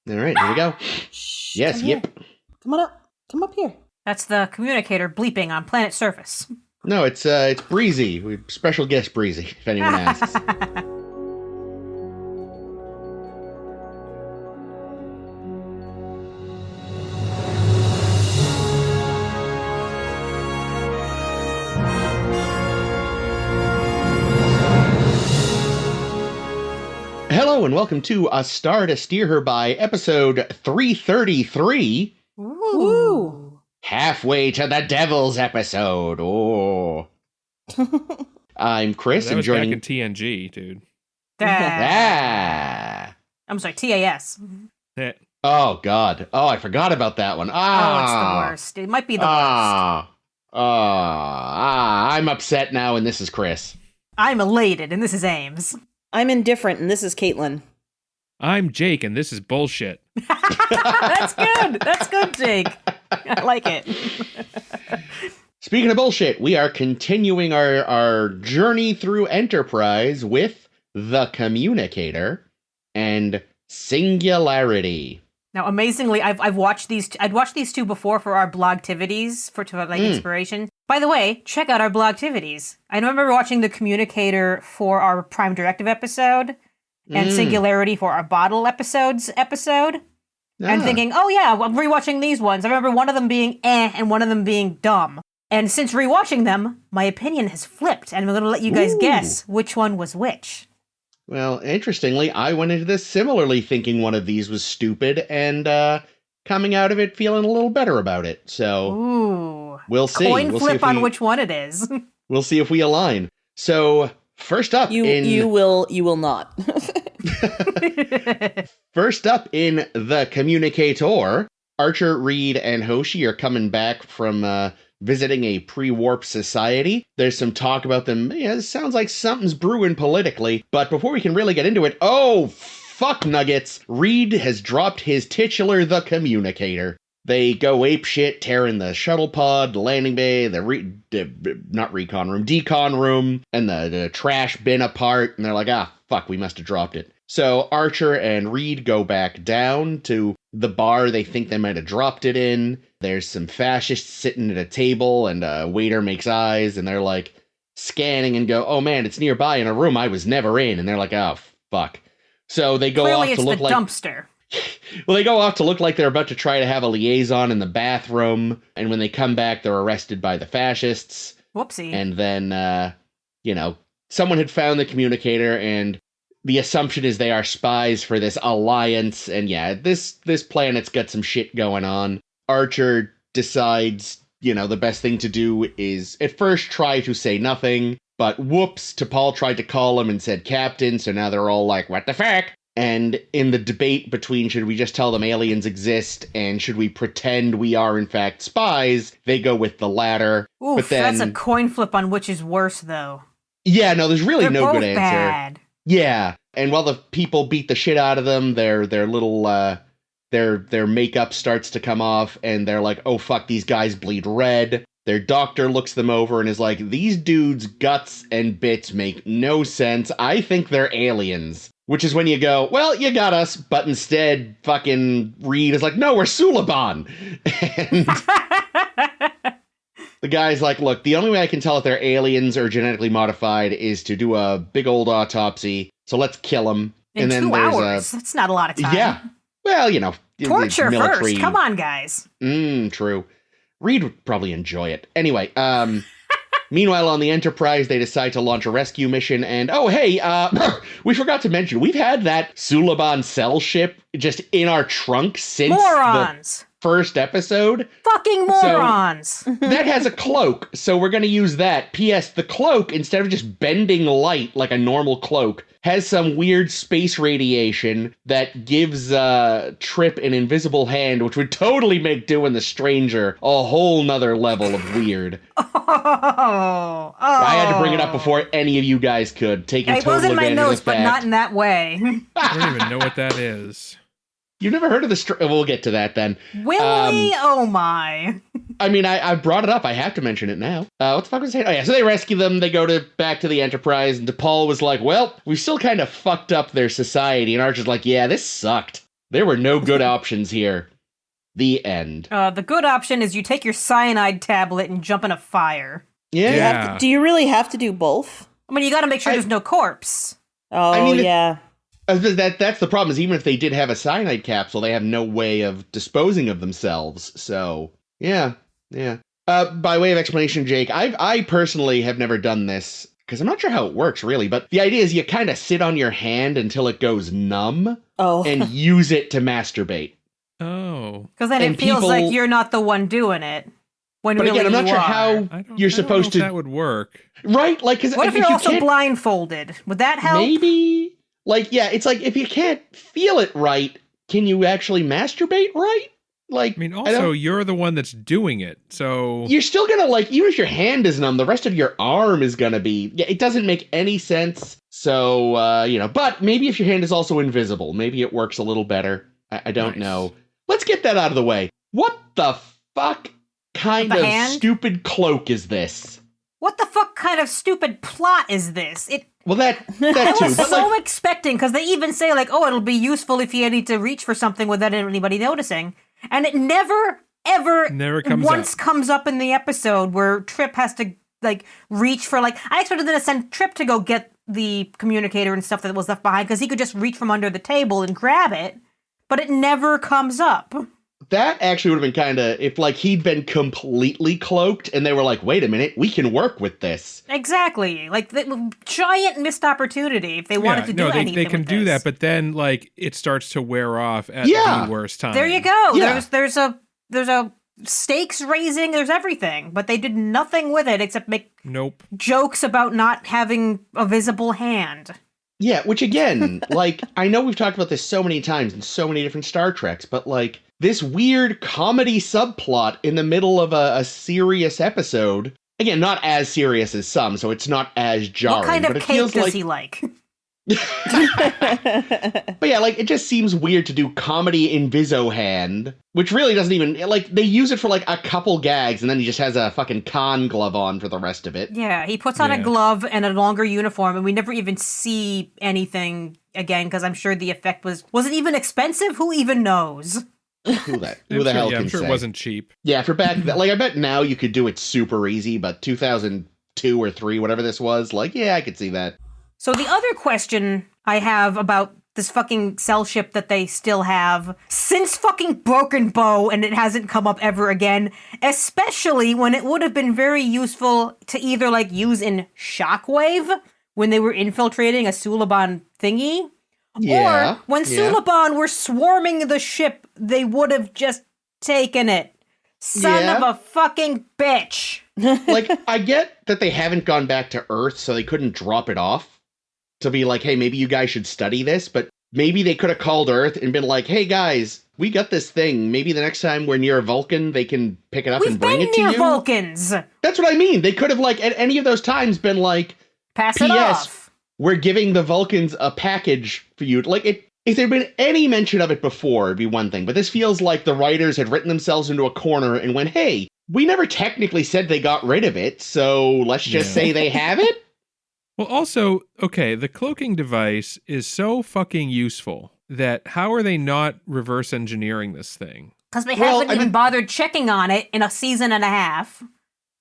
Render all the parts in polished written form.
All right, here we go. Shh, Yes, yep. Come on up. Come up here. That's the communicator bleeping on planet surface. No, it's Breezy. Special guest Breezy, if anyone asks. Hello and welcome to A Star to Steer Her By, episode 333. Ooh. Halfway to the Devil's episode. Oh. I'm Chris, that and was joining... back in TNG, dude. Ah. I'm sorry, TAS. Eh. Oh, God. Oh, I forgot about that one. Oh, it's the worst. It might be the worst. I'm upset now, and this is Chris. I'm elated, and this is Ames. I'm indifferent, and this is Caitlin. I'm Jake, and this is bullshit. That's good. That's good, Jake. I like it. Speaking of bullshit, we are continuing our journey through Enterprise with the Communicator and Singularity. Now, amazingly, I've watched these. I'd watched these two before for our blogtivities for inspiration. By the way, check out our blogtivities. I remember watching the Communicator for our Prime Directive episode and Singularity for our Bottle episode, and thinking, oh yeah, I'm rewatching these ones. I remember one of them being and one of them being dumb. And since rewatching them, my opinion has flipped, and I'm going to let you guys guess which one was which. Well, interestingly, I went into this similarly thinking one of these was stupid, and coming out of it feeling a little better about it. So Ooh. We'll see. Coin we'll flip see on which one it is. We'll see if we align. So first up, You will not. First up in the Communicator, Archer, Reed, and Hoshi are coming back from visiting a pre-warp society. There's some talk about them. Yeah, it sounds like something's brewing politically. But before we can really get into it, oh, fuck nuggets. Reed has dropped his titular, the Communicator. They go apeshit, tearing the shuttle pod, the landing bay, the decon room, and the trash bin apart. And they're like, fuck, we must have dropped it. So Archer and Reed go back down to the bar they think they might have dropped it in. There's some fascists sitting at a table, and a waiter makes eyes, and they're like scanning and go, oh man, it's nearby in a room I was never in. And they're like, oh, fuck. So they go Clearly off to look like... dumpster. Well, they go off to look like they're about to try to have a liaison in the bathroom, and when they come back, they're arrested by the fascists. Whoopsie. And then, someone had found the Communicator, and the assumption is they are spies for this alliance, and yeah, this planet's got some shit going on. Archer decides, the best thing to do is at first try to say nothing, but whoops, T'Pol tried to call him and said captain, so now they're all like, what the fuck? And in the debate between should we just tell them aliens exist and should we pretend we are in fact spies, they go with the latter. Oof, but then, that's a coin flip on which is worse, though. Yeah, no, there's really no good answer. Bad. Yeah, and while the people beat the shit out of them, their little their makeup starts to come off, and they're like, oh fuck, these guys bleed red. Their doctor looks them over and is like, these dudes' guts and bits make no sense. I think they're aliens. Which is when you go, well, you got us, but instead fucking Reed is like, no, we're Suliban. And the guy's like, look, the only way I can tell if they're aliens or genetically modified is to do a big old autopsy. So let's kill them. In 2 hours. That's not a lot of time. Yeah. Well, torture military. first. Come on, guys. True. Reed would probably enjoy it. Anyway, meanwhile, on the Enterprise, they decide to launch a rescue mission, and oh, hey, we forgot to mention, we've had that Suliban cell ship just in our trunk since morons. The first episode. Fucking morons. So that has a cloak, so we're going to use that. P.S. The cloak, instead of just bending light like a normal cloak, has some weird space radiation that gives Trip an invisible hand, which would totally make doing the Stranger a whole nother level of weird. Oh. I had to bring it up before any of you guys could. Taking it total was in my advantage of notes, the but fact. not in that way. I don't even know what that is. You've never heard of the We'll get to that then. Will we? Oh my. I mean, I brought it up. I have to mention it now. What the fuck was I saying? Oh yeah, so they rescue them. They go back to the Enterprise, and T'Pol was like, well, we still kind of fucked up their society. And Archer's like, yeah, this sucked. There were no good options here. The end. The good option is you take your cyanide tablet and jump in a fire. Yeah. Do you really have to do both? I mean, you got to make sure there's no corpse. Oh, I mean, yeah. That's the problem, is even if they did have a cyanide capsule, they have no way of disposing of themselves. So, yeah. By way of explanation, Jake, I personally have never done this, because I'm not sure how it works, really, but the idea is you kind of sit on your hand until it goes numb and use it to masturbate. Oh. Because then it feels like you're not the one doing it. But really again, I'm not sure are. how you're supposed to... that would work. Right? Like, cause what if you're also blindfolded? Would that help? Maybe. Like, yeah, it's like, if you can't feel it right, can you actually masturbate right? Like, I mean, also, you're the one that's doing it, so... You're still gonna, like, even if your hand is numb, the rest of your arm is gonna be... Yeah, it doesn't make any sense. So, but maybe if your hand is also invisible, maybe it works a little better. I don't know. Let's get that out of the way. What the fuck kind of stupid cloak is this? What the fuck kind of stupid plot is this? Well, that too. I was but so expecting, because they even say, like, oh, it'll be useful if you need to reach for something without anybody noticing. And it never comes up in the episode where Trip has to, like, reach for, like... I expected them to send Trip to go get the communicator and stuff that was left behind, because he could just reach from under the table and grab it. But it never comes up. That actually would have been kind of, if, like, he'd been completely cloaked and they were like, wait a minute, we can work with this. Exactly. Like, the giant missed opportunity if they wanted to do anything they can with do this. that, but then, like, it starts to wear off at the worst time. There you go. Yeah. There's a stakes raising, there's everything. But they did nothing with it except make jokes about not having a visible hand. Yeah, which again, like, I know we've talked about this so many times in so many different Star Treks, but, like, this weird comedy subplot in the middle of a serious episode, again, not as serious as some, so it's not as jarring. What kind of but it cake feels does he like? But yeah, like, it just seems weird to do comedy in Viso hand, which really doesn't even, like, they use it for, like, a couple gags, and then he just has a fucking con glove on for the rest of it. Yeah, he puts on a glove and a longer uniform, and we never even see anything again, because I'm sure the effect was it even expensive? Who even knows? Who the hell can I'm sure say? It wasn't cheap. Yeah, for back, like, I bet now you could do it super easy, but 2002 or 3, whatever this was, like, yeah, I could see that. So the other question I have about this fucking cell ship that they still have since fucking Broken Bow, and it hasn't come up ever again, especially when it would have been very useful to either, like, use in Shockwave when they were infiltrating a Suliban thingy, or when Suliban were swarming the ship, they would have just taken it. Son of a fucking bitch. Like, I get that they haven't gone back to Earth, so they couldn't drop it off to be like, hey, maybe you guys should study this, but maybe they could have called Earth and been like, hey, guys, we got this thing. Maybe the next time we're near a Vulcan, they can pick it up and bring it to you. We've been near Vulcans. That's what I mean. They could have, like, at any of those times been like, pass it off. We're giving the Vulcans a package for you. Like, if there'd been any mention of it before, it'd be one thing. But this feels like the writers had written themselves into a corner and went, hey, we never technically said they got rid of it, so let's just say they have it? Well, also, okay, the cloaking device is so fucking useful that how are they not reverse engineering this thing? Because they haven't even bothered checking on it in a season and a half.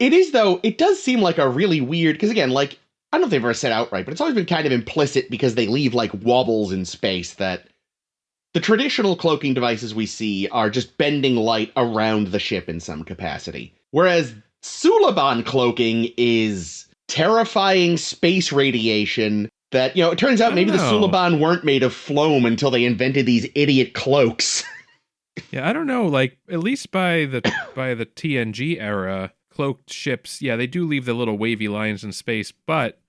It is, though, it does seem like a really weird, because again, like, I don't know if they've ever said outright, but it's always been kind of implicit because they leave, like, wobbles in space that the traditional cloaking devices we see are just bending light around the ship in some capacity. Whereas Suliban cloaking is terrifying space radiation that, you know, it turns out maybe the Suliban weren't made of phloem until they invented these idiot cloaks. Yeah, I don't know, like, at least by the TNG era, cloaked ships, yeah, they do leave the little wavy lines in space, but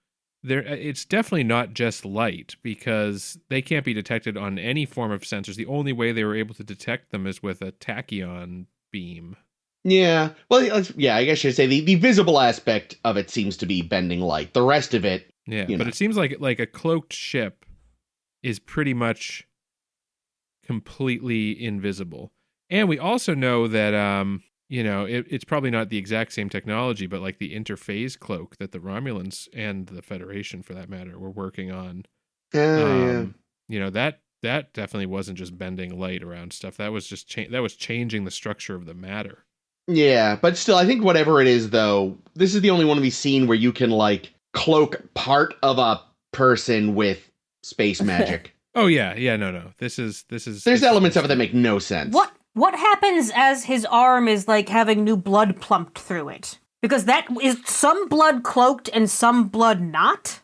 it's definitely not just light, because they can't be detected on any form of sensors. The only way they were able to detect them is with a tachyon beam. Yeah. Well, yeah, I guess I should say the visible aspect of it seems to be bending light. The rest of it... Yeah, but it seems like a cloaked ship is pretty much completely invisible. And we also know that, it's probably not the exact same technology, but like the interphase cloak that the Romulans and the Federation, for that matter, were working on. Yeah. That that definitely wasn't just bending light around stuff. That was just that was changing the structure of the matter. Yeah, but still, I think whatever it is, though, this is the only one we've seen where you can, like, cloak part of a person with space magic. Oh yeah, no. This is. There's elements of it that make no sense. What happens as his arm is like having new blood plumped through it? Because that is some blood cloaked and some blood not.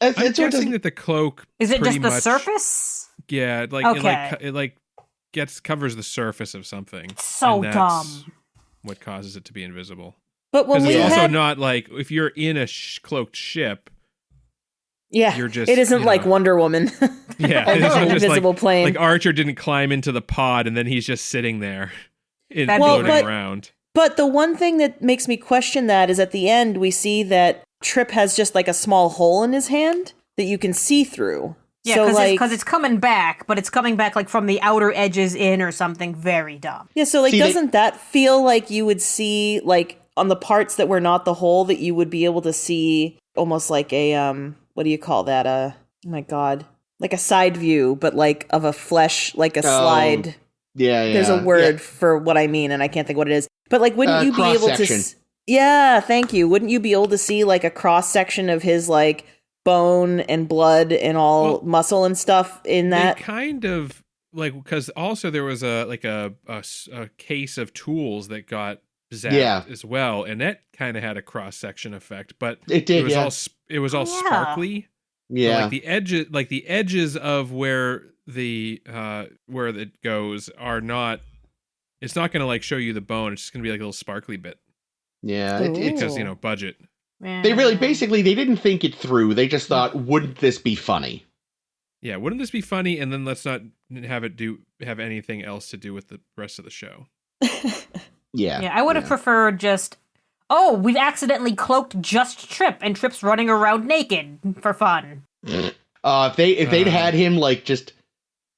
I'm guessing that the cloak is it just the much, surface? Yeah, it covers the surface of something. So dumb. What causes it to be invisible? But when we also not like if you're in a cloaked ship. Yeah, you're just, it isn't like Wonder Woman. Yeah, it's an invisible plane. Like Archer didn't climb into the pod and then he's just sitting there, floating around. But the one thing that makes me question that is at the end we see that Trip has just like a small hole in his hand that you can see through. Yeah, because it's coming back, but it's coming back like from the outer edges in or something very dumb. Yeah, so like doesn't that feel like you would see like on the parts that were not the hole that you would be able to see almost like a what do you call that? Oh my God. Like a side view, but like of a flesh, like a slide. Yeah. There's a word for what I mean, and I can't think what it is. But like, wouldn't you be able to? Yeah, thank you. Wouldn't you be able to see like a cross section of his like bone and blood and all muscle and stuff in that? Kind of like because also there was a case of tools that got zapped as well, and that kind of had a cross section effect. But it did. It was all sparkly. Yeah, so like the edges of where it goes are not. It's not going to like show you the bone. It's just going to be like a little sparkly bit. Yeah, because budget. They really they didn't think it through. They just thought, wouldn't this be funny? Yeah, wouldn't this be funny? And then let's not have anything else to do with the rest of the show. Yeah, I would have preferred just. Oh, we've accidentally cloaked just Trip, and Trip's running around naked for fun. If they'd had him like just.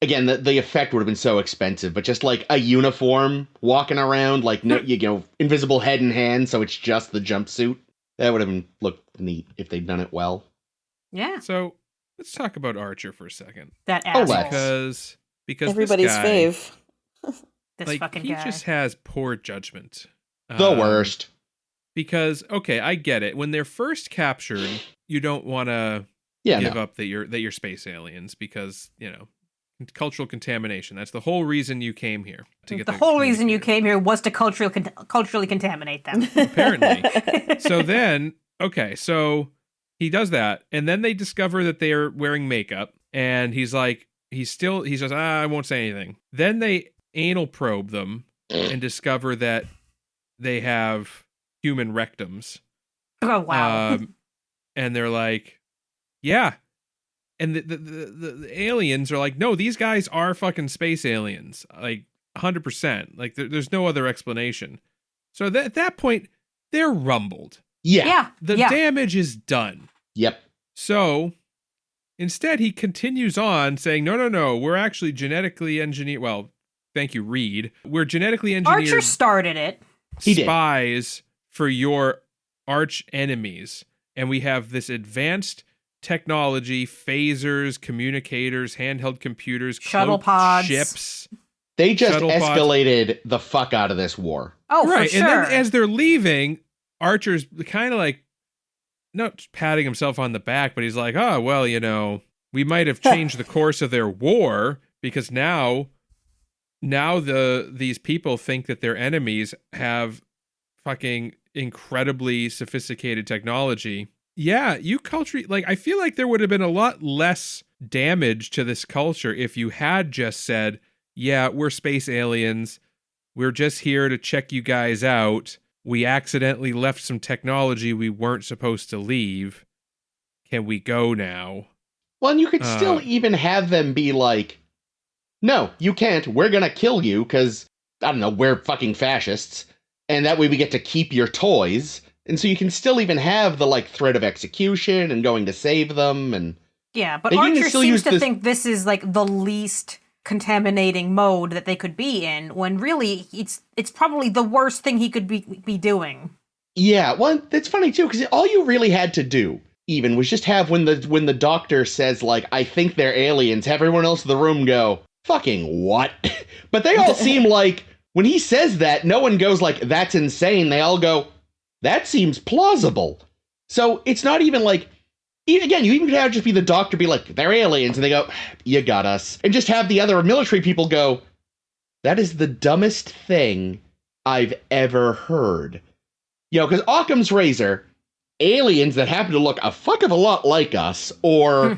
Again, the effect would have been so expensive, but just like a uniform walking around, like invisible head and hand, so it's just the jumpsuit. That would have looked neat if they'd done it well. Yeah. So let's talk about Archer for a second. That asshole. Because everybody's this guy, fave. This fucking guy. He just has poor judgment. The worst. Because I get it. When they're first captured, you don't want to give up that you're space aliens because cultural contamination. That's the whole reason you came here. The whole reason you came here was to culturally contaminate them. Apparently. So then, so he does that, and then they discover that they are wearing makeup, and he says, I won't say anything. Then they anal probe them and discover that they have human rectums. Oh, wow. And they're like, yeah. And the aliens are like, no, these guys are fucking space aliens, like 100%. Like there's no other explanation. So at that point, they're rumbled. Yeah. The damage is done. Yep. So instead, he continues on saying, no, we're actually genetically engineered. Well, thank you, Reed. We're genetically engineered. Archer started it. Spies for your arch enemies, and we have this advanced technology, phasers, communicators, handheld computers, shuttle pods, ships. They just escalated the fuck out of this war. Oh, right. For sure. And then as they're leaving, Archer's kind of like, not patting himself on the back, but he's like, oh, well, we might have changed the course of their war because now these people think that their enemies have fucking incredibly sophisticated technology. Yeah, I feel like there would have been a lot less damage to this culture if you had just said, yeah, we're space aliens. We're just here to check you guys out. We accidentally left some technology we weren't supposed to leave. Can we go now? Well, and you could still even have them be like, no, you can't. We're going to kill you because, I don't know, we're fucking fascists. And that way we get to keep your toys. And so you can still even have the threat of execution and going to save them. And yeah, but Archer seems to think this is the least contaminating mode that they could be in, when really it's probably the worst thing he could be doing. Yeah, well, it's funny too, because all you really had to do even was just have when the doctor says, like, I think they're aliens, have everyone else in the room go, fucking what? But they all seem like, when he says that, no one goes like, that's insane. They all go, that seems plausible. So it's not even like, again, you even could have just be the doctor be like, they're aliens, and they go, you got us. And just have the other military people go, that is the dumbest thing I've ever heard. You know, because Occam's razor, aliens that happen to look a fuck of a lot like us, or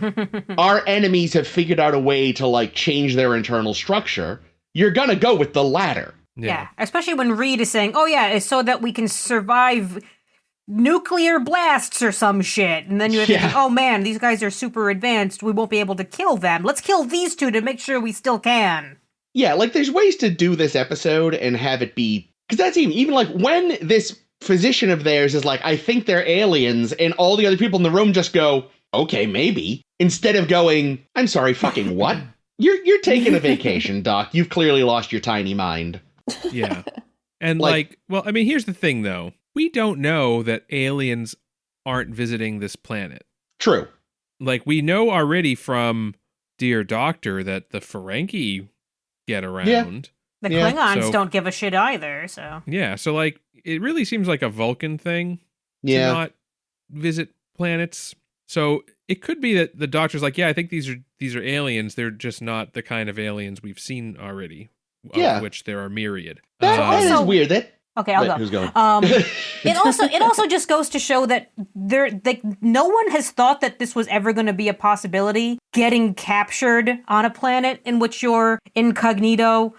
our enemies have figured out a way to, like, change their internal structure, you're gonna go with the latter. Yeah, especially when Reed is saying, oh yeah, it's so that we can survive nuclear blasts or some shit. And then you're thinking, oh man, these guys are super advanced. We won't be able to kill them. Let's kill these two to make sure we still can. Yeah, like, there's ways to do this episode and have it be... Because that's even like, when this physician of theirs is like, I think they're aliens, and all the other people in the room just go, okay, maybe. Instead of going, I'm sorry, fucking what? You're taking a vacation, Doc. You've clearly lost your tiny mind. Yeah. And like, well, I mean, here's the thing, though. We don't know that aliens aren't visiting this planet. True. Like, we know already from Dear Doctor that the Ferengi get around. Yeah. The Klingons don't give a shit either, so... Yeah, so, like, it really seems like a Vulcan thing to not visit planets. So it could be that the Doctor's like, yeah, I think these are aliens. They're just not the kind of aliens we've seen already, of which there are myriad. That is weird. Okay, I'll go. Who's going? It also just goes to show that no one has thought that this was ever going to be a possibility. Getting captured on a planet in which you're incognito,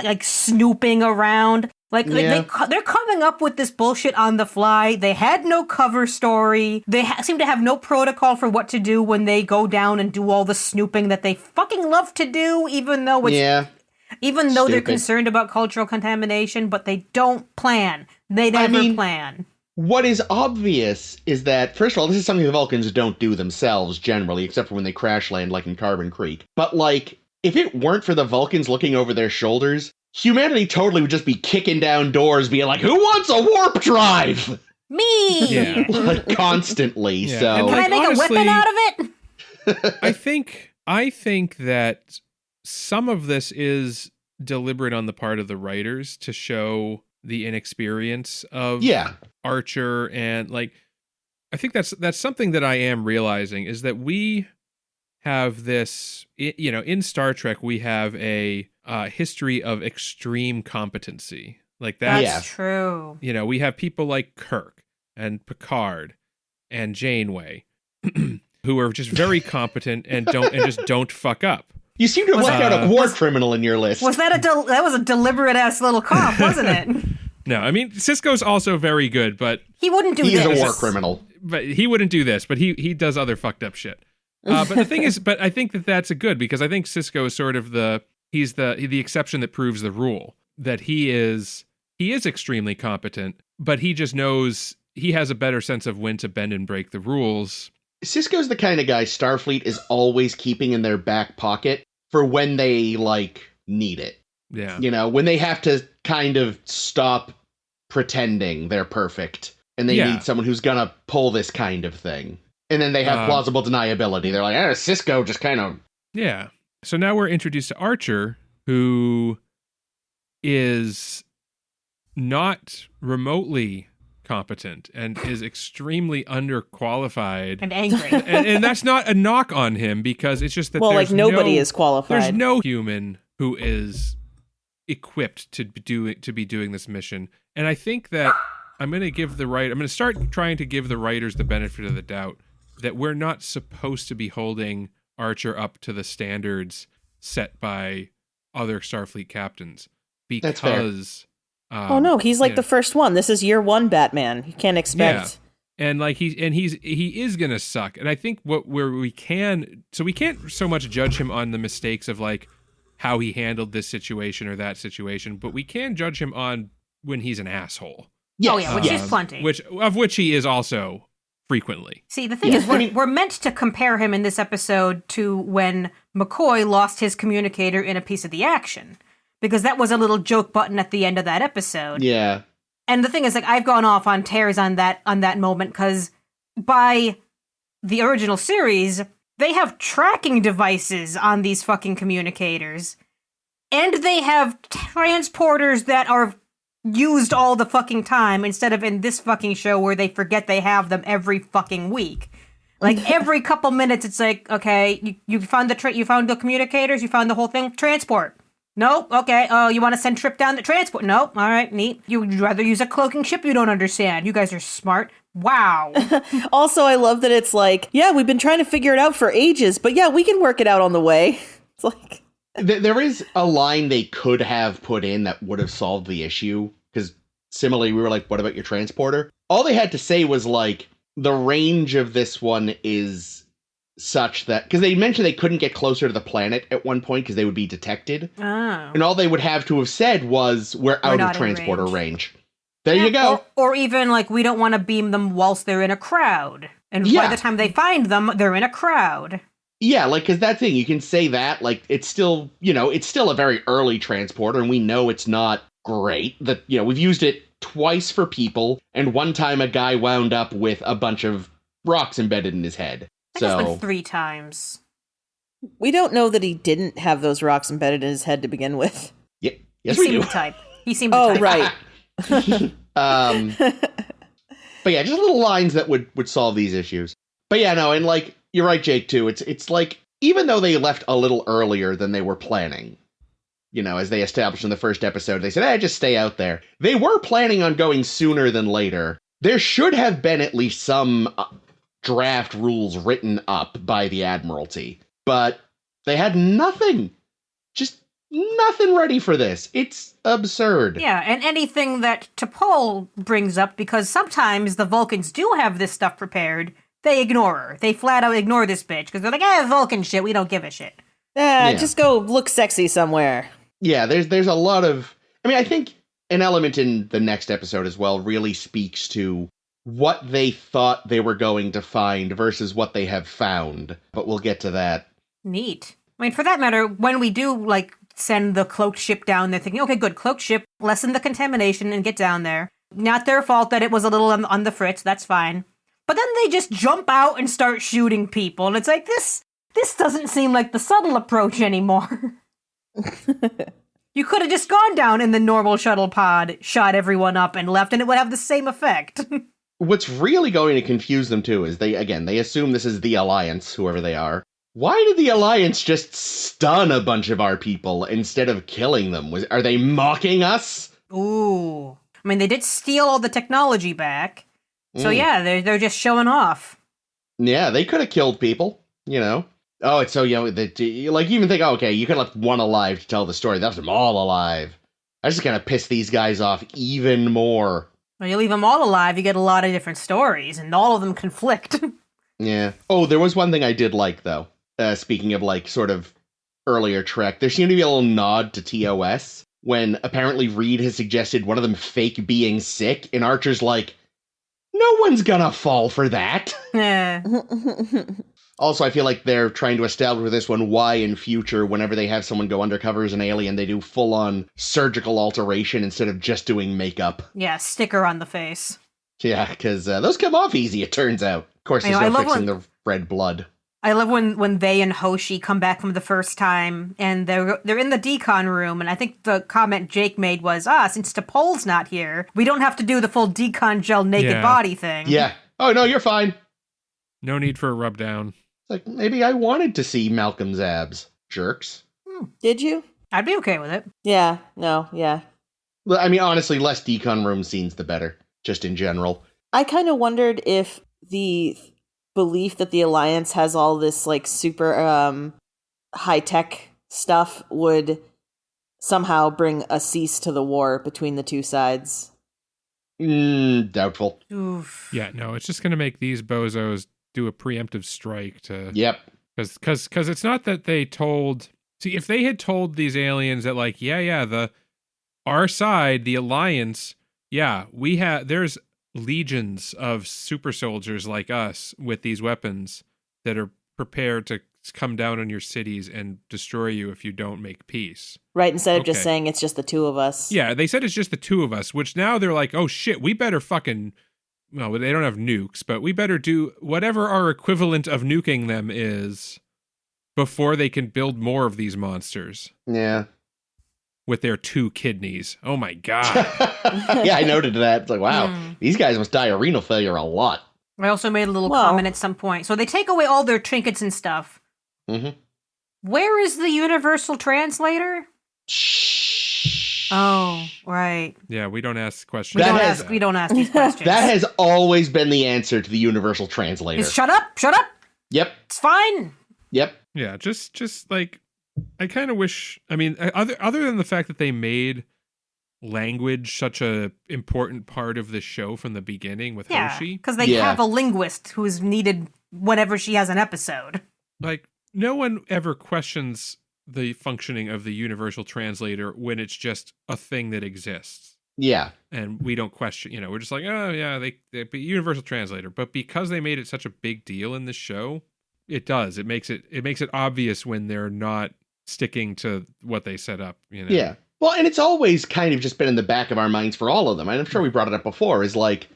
like snooping around. Like they're coming up with this bullshit on the fly. They had no cover story. They seem to have no protocol for what to do when they go down and do all the snooping that they fucking love to do, even though it's even though they're concerned about cultural contamination, but they don't plan. They never plan. What is obvious is that, first of all, this is something the Vulcans don't do themselves generally, except for when they crash land, like in Carbon Creek. But, like, if it weren't for the Vulcans looking over their shoulders, humanity totally would just be kicking down doors, being like, who wants a warp drive? Me! Yeah. Like, constantly, Yeah. so... And can I make honestly, a weapon out of it? I think that some of this is deliberate on the part of the writers to show the inexperience of Archer, and like I think that's something that I am realizing is that we have this, you know, in Star Trek we have a history of extreme competency. Like that's true. You know, we have people like Kirk and Picard and Janeway who are just very competent and just don't fuck up. You seem to have left out a war criminal in your list. Was that that was a deliberate ass little cough, wasn't it? No, I mean Sisko's also very good, but he wouldn't do this. He's a war criminal. But he wouldn't do this, but he does other fucked up shit. But the thing is, but I think that's a good, because I think Sisko is sort of the exception that proves the rule. That he is extremely competent, but he just knows he has a better sense of when to bend and break the rules. Sisko's the kind of guy Starfleet is always keeping in their back pocket for when they, like, need it. Yeah. You know, when they have to kind of stop pretending they're perfect and they need someone who's gonna pull this kind of thing. And then they have plausible deniability. They're like, Sisko just kind of... Yeah. So now we're introduced to Archer, who is not remotely competent and is extremely underqualified and angry. and that's not a knock on him, because it's just that nobody is qualified. There's no human who is equipped to be doing this mission. And I think that I'm going to start trying to give the writers the benefit of the doubt that we're not supposed to be holding Archer up to the standards set by other Starfleet captains, because oh no, he's like the first one. This is year one Batman. You can't expect. Yeah. And like he is gonna suck. And I think we can't so much judge him on the mistakes of like how he handled this situation or that situation, but we can judge him on when he's an asshole. Yes. Oh yeah, which is plenty. Which he is also frequently. See, the thing is, we're meant to compare him in this episode to when McCoy lost his communicator in a piece of the action, because that was a little joke button at the end of that episode. Yeah. And the thing is, like, I've gone off on tears on that moment, because by the original series, they have tracking devices on these fucking communicators. And they have transporters that are used all the fucking time instead of in this fucking show where they forget they have them every fucking week. Like every couple minutes, it's like, okay, you found you found the communicators, you found the whole thing, transport. Nope, okay, oh, you want to send Trip down the transport? Nope, all right, neat. You'd rather use a cloaking ship you don't understand. You guys are smart. Wow. Also, I love that it's like, yeah, we've been trying to figure it out for ages, but yeah, we can work it out on the way. It's like... There is a line they could have put in that would have solved the issue, because similarly, we were like, what about your transporter? All they had to say was like, the range of this one is such that, because they mentioned they couldn't get closer to the planet at one point because they would be detected. Oh. And all they would have to have said was, we're out of transporter range. There you go. Or even like, we don't want to beam them whilst they're in a crowd. And by the time they find them, they're in a crowd. Yeah, like, because that thing, you can say that, like, it's still, it's still a very early transporter, and we know it's not great. That, we've used it twice for people, and one time a guy wound up with a bunch of rocks embedded in his head. I guess like 3 times. We don't know that he didn't have those rocks embedded in his head to begin with. Yeah, yes, he we do. He seemed the type. Right. But yeah, just little lines that would solve these issues. But yeah, no, and like, you're right, Jake, too. It's like, even though they left a little earlier than they were planning, as they established in the first episode, they said, just stay out there. They were planning on going sooner than later. There should have been at least some draft rules written up by the Admiralty, but they had nothing. Just nothing ready for this. It's absurd. Yeah, and anything that T'Pol brings up, because sometimes the Vulcans do have this stuff prepared, they ignore her. They flat out ignore this bitch, because they're like, Vulcan shit, we don't give a shit. Just go look sexy somewhere. Yeah, there's a lot of... I think an element in the next episode as well really speaks to what they thought they were going to find versus what they have found. But we'll get to that. Neat. For that matter, when we do, send the cloaked ship down, they're thinking, okay, good, cloaked ship, lessen the contamination and get down there. Not their fault that it was a little on the fritz, that's fine. But then they just jump out and start shooting people. And it's like, this doesn't seem like the subtle approach anymore. You could have just gone down in the normal shuttle pod, shot everyone up, and left, and it would have the same effect. What's really going to confuse them, too, is they assume this is the Alliance, whoever they are. Why did the Alliance just stun a bunch of our people instead of killing them? Are they mocking us? Ooh. They did steal all the technology back. So yeah, they're just showing off. Yeah, they could have killed people, Oh, it's so, that, you even think, okay, you could have left one alive to tell the story. That was them all alive. I just kind of piss these guys off even more. Well, you leave them all alive, you get a lot of different stories, and all of them conflict. Yeah. Oh, there was one thing I did like, though. Speaking of, sort of earlier Trek, there seemed to be a little nod to TOS when apparently Reed has suggested one of them fake being sick, and Archer's like, no one's gonna fall for that. Yeah. Also, I feel like they're trying to establish with this one why in future, whenever they have someone go undercover as an alien, they do full-on surgical alteration instead of just doing makeup. Yeah, sticker on the face. Yeah, because those come off easy, it turns out. Of course, there's no fixing the red blood. I love when they and Hoshi come back from the first time, and they're in the decon room, and I think the comment Jake made was, since T'Pol's not here, we don't have to do the full decon gel naked body thing. Yeah. Oh, no, you're fine. No need for a rub down. It's like, maybe I wanted to see Malcolm's abs. Jerks. Did you? I'd be okay with it. Yeah. No. Yeah. Honestly, less decon room scenes, the better. Just in general. I kind of wondered if the belief that the Alliance has all this, super high-tech stuff would somehow bring a cease to the war between the two sides. Doubtful. Oof. Yeah, no, it's just going to make these bozos do a preemptive strike to... Yep. Because it's not that they told... See, if they had told these aliens that, our side, the Alliance, there's legions of super soldiers like us with these weapons that are prepared to come down on your cities and destroy you if you don't make peace. Right, instead of just saying it's just the two of us. Yeah, they said it's just the two of us, which now they're like, oh shit, we better fucking well, they don't have nukes, but we better do whatever our equivalent of nuking them is before they can build more of these monsters Yeah. with their 2 kidneys. Oh my God. Yeah, I noted that. It's like, wow, Hmm. these guys must die of renal failure a lot. I also made a little Well- comment at some point. So they take away all their trinkets and stuff. Mm-hmm. Where is the universal translator? Oh, right. Yeah, we don't ask questions. We That don't has- ask. We don't ask these questions. That has always been the answer to the universal translator. It's shut up. Shut up. Yep. It's fine. Yep. Yeah, just like I kind of wish. I mean, other than the fact that they made language such a important part of the show from the beginning with Yeah, Hoshi, because they Yeah. have a linguist who's needed whenever she has an episode. like no one ever questions the functioning of the universal translator when it's just a thing that exists. Yeah. And we don't question, we're just like, oh yeah, they be universal translator. But because they made it such a big deal in this show, it does. It makes it obvious when they're not sticking to what they set up, Yeah. Well, and it's always kind of just been in the back of our minds for all of them. And I'm sure we brought it up before, is like,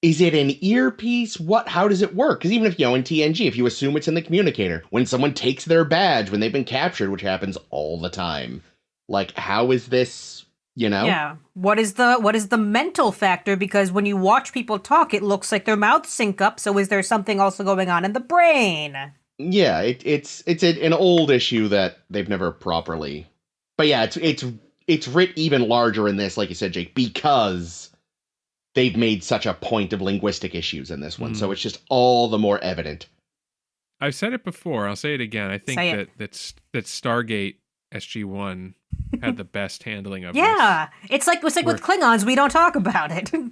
is it an earpiece? How does it work? Because even if, in TNG, if you assume it's in the communicator, when someone takes their badge, when they've been captured, which happens all the time, like, how is this, Yeah. What is the mental factor? Because when you watch people talk, it looks like their mouths sync up. So is there something also going on in the brain? Yeah, it's an old issue that they've never properly. But yeah, it's writ even larger in this, like you said, Jake, because they've made such a point of linguistic issues in this one. So it's just all the more evident. I've said it before. I'll say it again. I think Say it. that Stargate SG-1 had the best handling of Yeah. It's like with Klingons, we don't talk about it. this.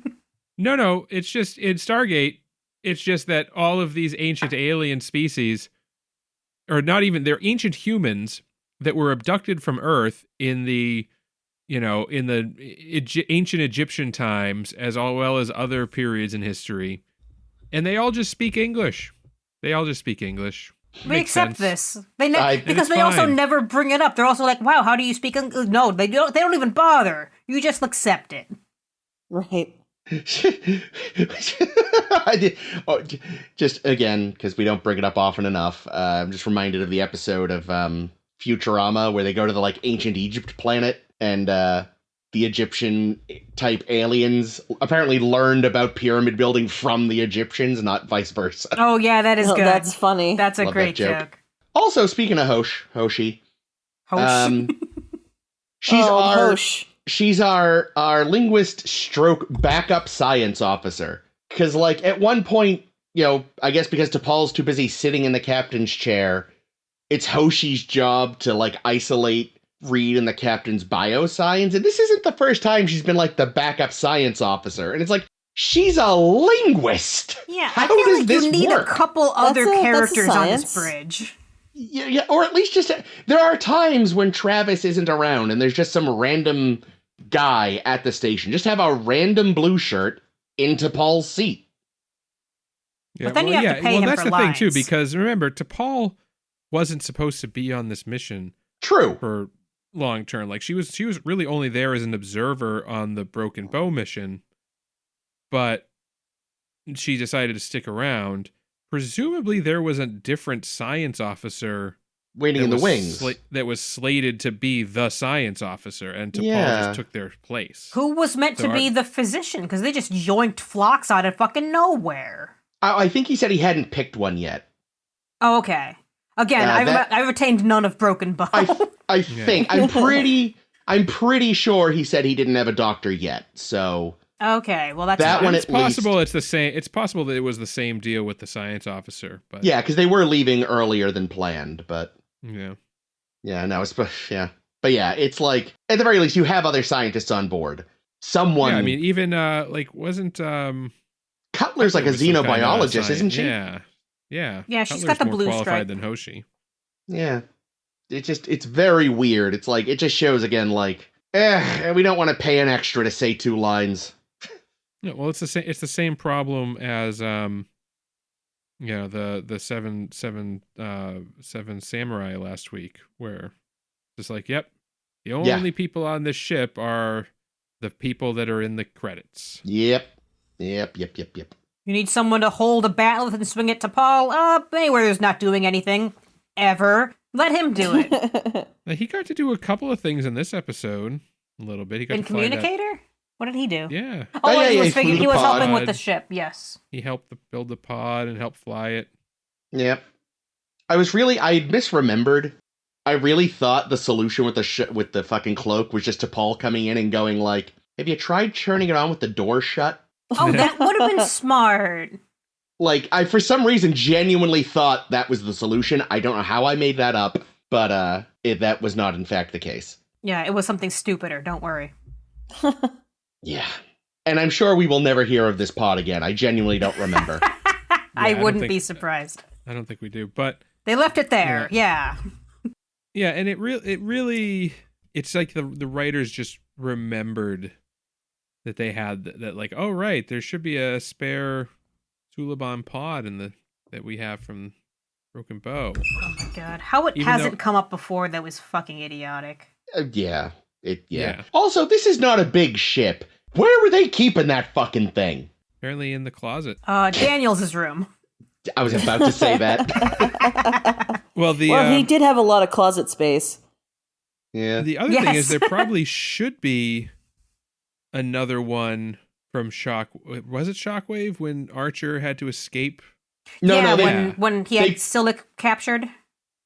No. It's just in Stargate. It's just that all of these ancient alien species, or not even, they're ancient humans that were abducted from Earth in the ancient Egyptian times, as well as other periods in history, and they all just speak English. We Makes accept sense. this. Because it's they also fine. never bring it up. They're also like, "Wow, how do you speak English?" No, they don't even bother. You just accept it. Right. Just again, because we don't bring it up often enough, I'm just reminded of the episode of Futurama where they go to the ancient Egypt planet, and the Egyptian type aliens apparently learned about pyramid building from the Egyptians, not vice versa. Oh yeah, that is Oh, good. that's funny. That's a Love great that joke. joke. Also, speaking of Hoshi, Hosh. she's our Hosh. she's our linguist stroke backup science officer. Because, at one point, I guess because T'Pol's too busy sitting in the captain's chair, it's Hoshi's job to, isolate Reed and the captain's biosigns. And this isn't the first time she's been, the backup science officer. And it's she's a linguist. Yeah, How I feel does like this you need work? a couple other That's a characters on this science. bridge. Yeah, or at least just there are times when Travis isn't around and there's just some random guy at the station. Just have a random blue shirt into Paul's seat. Yeah, But then you have to pay him that's for the thing too, lines. because remember, T'Pol wasn't supposed to be on this mission True. for long term. She was really only there as an observer on the Broken Bow mission, but she decided to stick around. Presumably, there was a different science officer Waiting in the wings. that was slated to be the science officer, and T'Pol Yeah. just took their place. Who was meant So to be the physician? Because they just yoinked Phlox out of fucking nowhere. I think he said he hadn't picked one yet. Oh, okay. Again, I retained none of Broken Bow. I think I'm pretty sure he said he didn't have a doctor yet. So Okay, well that's That fine. one It's at least. possible it's the same. It's possible that it was the same deal with the science officer, but yeah, because they were leaving earlier than planned. But yeah. no, yeah. But yeah, it's at the very least you have other scientists on board. Someone. Yeah, I mean, even wasn't Cutler's like a was some kind of xenobiologist, science- isn't she? Yeah, Yeah, she's Cutler's got the more blue qualified stripe. than Hoshi. Yeah. It's very weird. It's it just shows again, we don't want to pay an extra to say 2 lines. No, well, it's the same. It's the same problem as the seven samurai last week, where it's yep, the only people on this ship are the people that are in the credits. Yep. Yep. You need someone to hold a battle and swing it to Paul? Anywhere who's not doing anything. Ever. Let him do it. Now, he got to do a couple of things in this episode. A little bit. He got In to fly that- Communicator? What did he do? Yeah. He flew the was pod. helping with the ship, yes. He helped build the pod and help fly it. Yep. I misremembered. I really thought the solution with the fucking cloak was just to Paul coming in and going like, have you tried turning it on with the door shut? Oh, that would have been smart. Like, I for some reason genuinely thought that was the solution. I don't know how I made that up, but that was not in fact the case. Yeah, it was something stupider, don't worry. Yeah. And I'm sure we will never hear of this pod again. I genuinely don't remember. I don't wouldn't think- be surprised. I don't think we do, but They left it there, yeah. yeah, and it really, it's like the writers just remembered that they had that like, oh right, there should be a spare Suliban pod that we have from Broken Bow. Oh my god. How it Even hasn't though- come up before that was fucking idiotic. Yeah. Yeah. Also, this is not a big ship. Where were they keeping that fucking thing? Apparently in the closet. Daniels' room. I was about to say that. Well, he did have a lot of closet space. Yeah. the other thing is Yes. there probably should be another one from was it Shockwave when Archer had to escape? When he had they- Silic captured.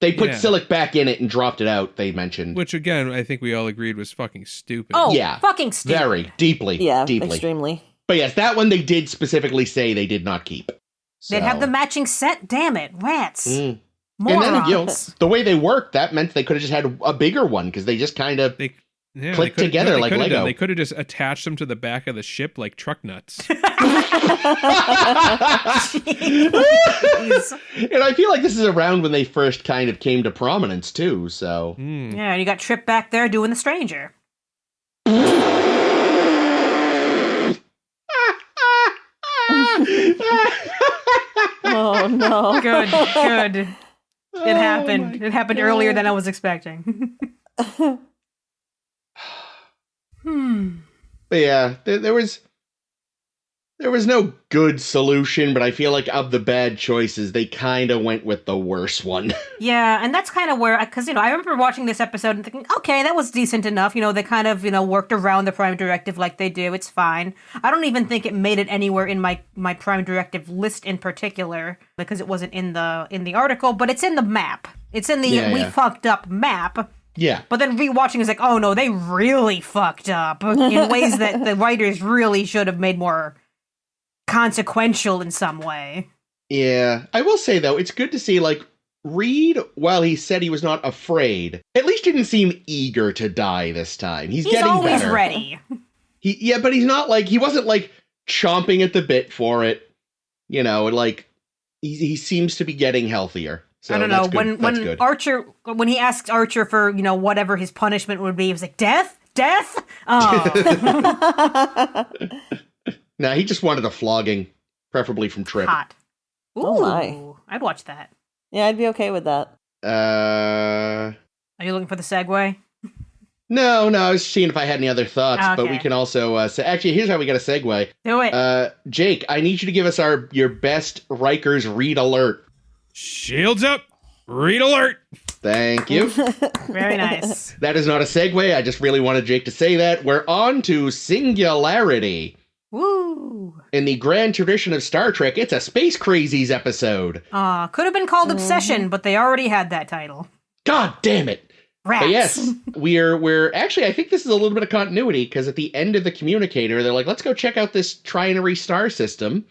They put Yeah. Silic back in it and dropped it out, they mentioned. Which again, I think we all agreed was fucking stupid. Oh, Yeah. fucking stupid. Very. Deeply. Yeah, Deeply. extremely. But yes, that one they did specifically say they did not keep. They'd have the So- matching set, damn it. Rats. Mm. Morons. And then, the way they worked, that meant they could have just had a bigger one, because they just kind of... They Click could've- together they like could've Lego. done- They could have just attached them to the back of the ship like truck nuts. And I feel like this is around when they first kind of came to prominence, too, so... Hmm. Yeah, and you got Trip back there doing the stranger. Oh no. Good, good. It happened. It happened earlier than I was expecting. But yeah, there was no good solution, but I feel like of the bad choices, they kind of went with the worst one. Yeah, and that's kind of where, because, I remember watching this episode and thinking, okay, that was decent enough. They kind of, worked around the Prime Directive like they do. It's fine. I don't even think it made it anywhere in my Prime Directive list in particular, because it wasn't in the article, but it's in the map. It's in the we fucked up map. Yeah. But then rewatching is like, oh no, they really fucked up in ways that the writers really should have made more consequential in some way. Yeah. I will say, though, it's good to see, like, Reed, while he said he was not afraid, at least didn't seem eager to die this time. He's getting always better. ready. But he's not like, he wasn't like chomping at the bit for it. Like, he seems to be getting healthier. So I don't know. that's good. That's When good. Archer, when he asked Archer for, whatever his punishment would be, he was like, death? Death? Oh. Nah, he just wanted a flogging, preferably from Trip. Hot. Ooh, Oh my. I'd watch that. Yeah, I'd be okay with that. Are you looking for the segue? No, I was seeing if I had any other thoughts, but we Okay. can also say, actually, here's how we got a segue. Do it. Jake, I need you to give us your best Riker's read alert. Shields up! Read alert! Thank you. Very nice. That is not a segue. I just really wanted Jake to say that. We're on to Singularity. Woo. In the grand tradition of Star Trek, it's a Space Crazies episode. Could have been called Obsession, but they already had that title. God damn it. Rats. But yes, we're actually, I think this is a little bit of continuity, because at the end of the Communicator, they're like, let's go check out this trinary star system.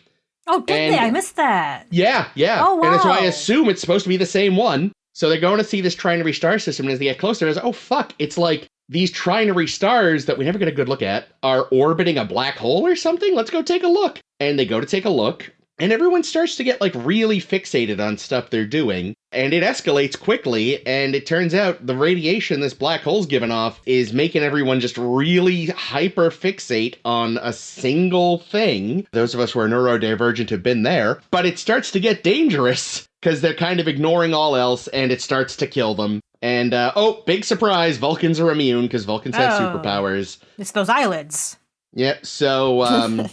Oh, did And- they? I missed that. Yeah. Oh, And so wow. I assume it's supposed to be the same one. So they're going to see this trinary star system, and as they get closer, it's, oh, fuck, it's like these trinary stars that we never get a good look at are orbiting a black hole or something? Let's go take a look. And they go to take a look, and everyone starts to get, like, really fixated on stuff they're doing. And it escalates quickly, and it turns out the radiation this black hole's giving off is making everyone just really hyper-fixate on a single thing. Those of us who are neurodivergent have been there. But it starts to get dangerous, because they're kind of ignoring all else, and it starts to kill them. And, big surprise, Vulcans are immune, because Vulcans have Oh. superpowers. It's those eyelids. Yep, so,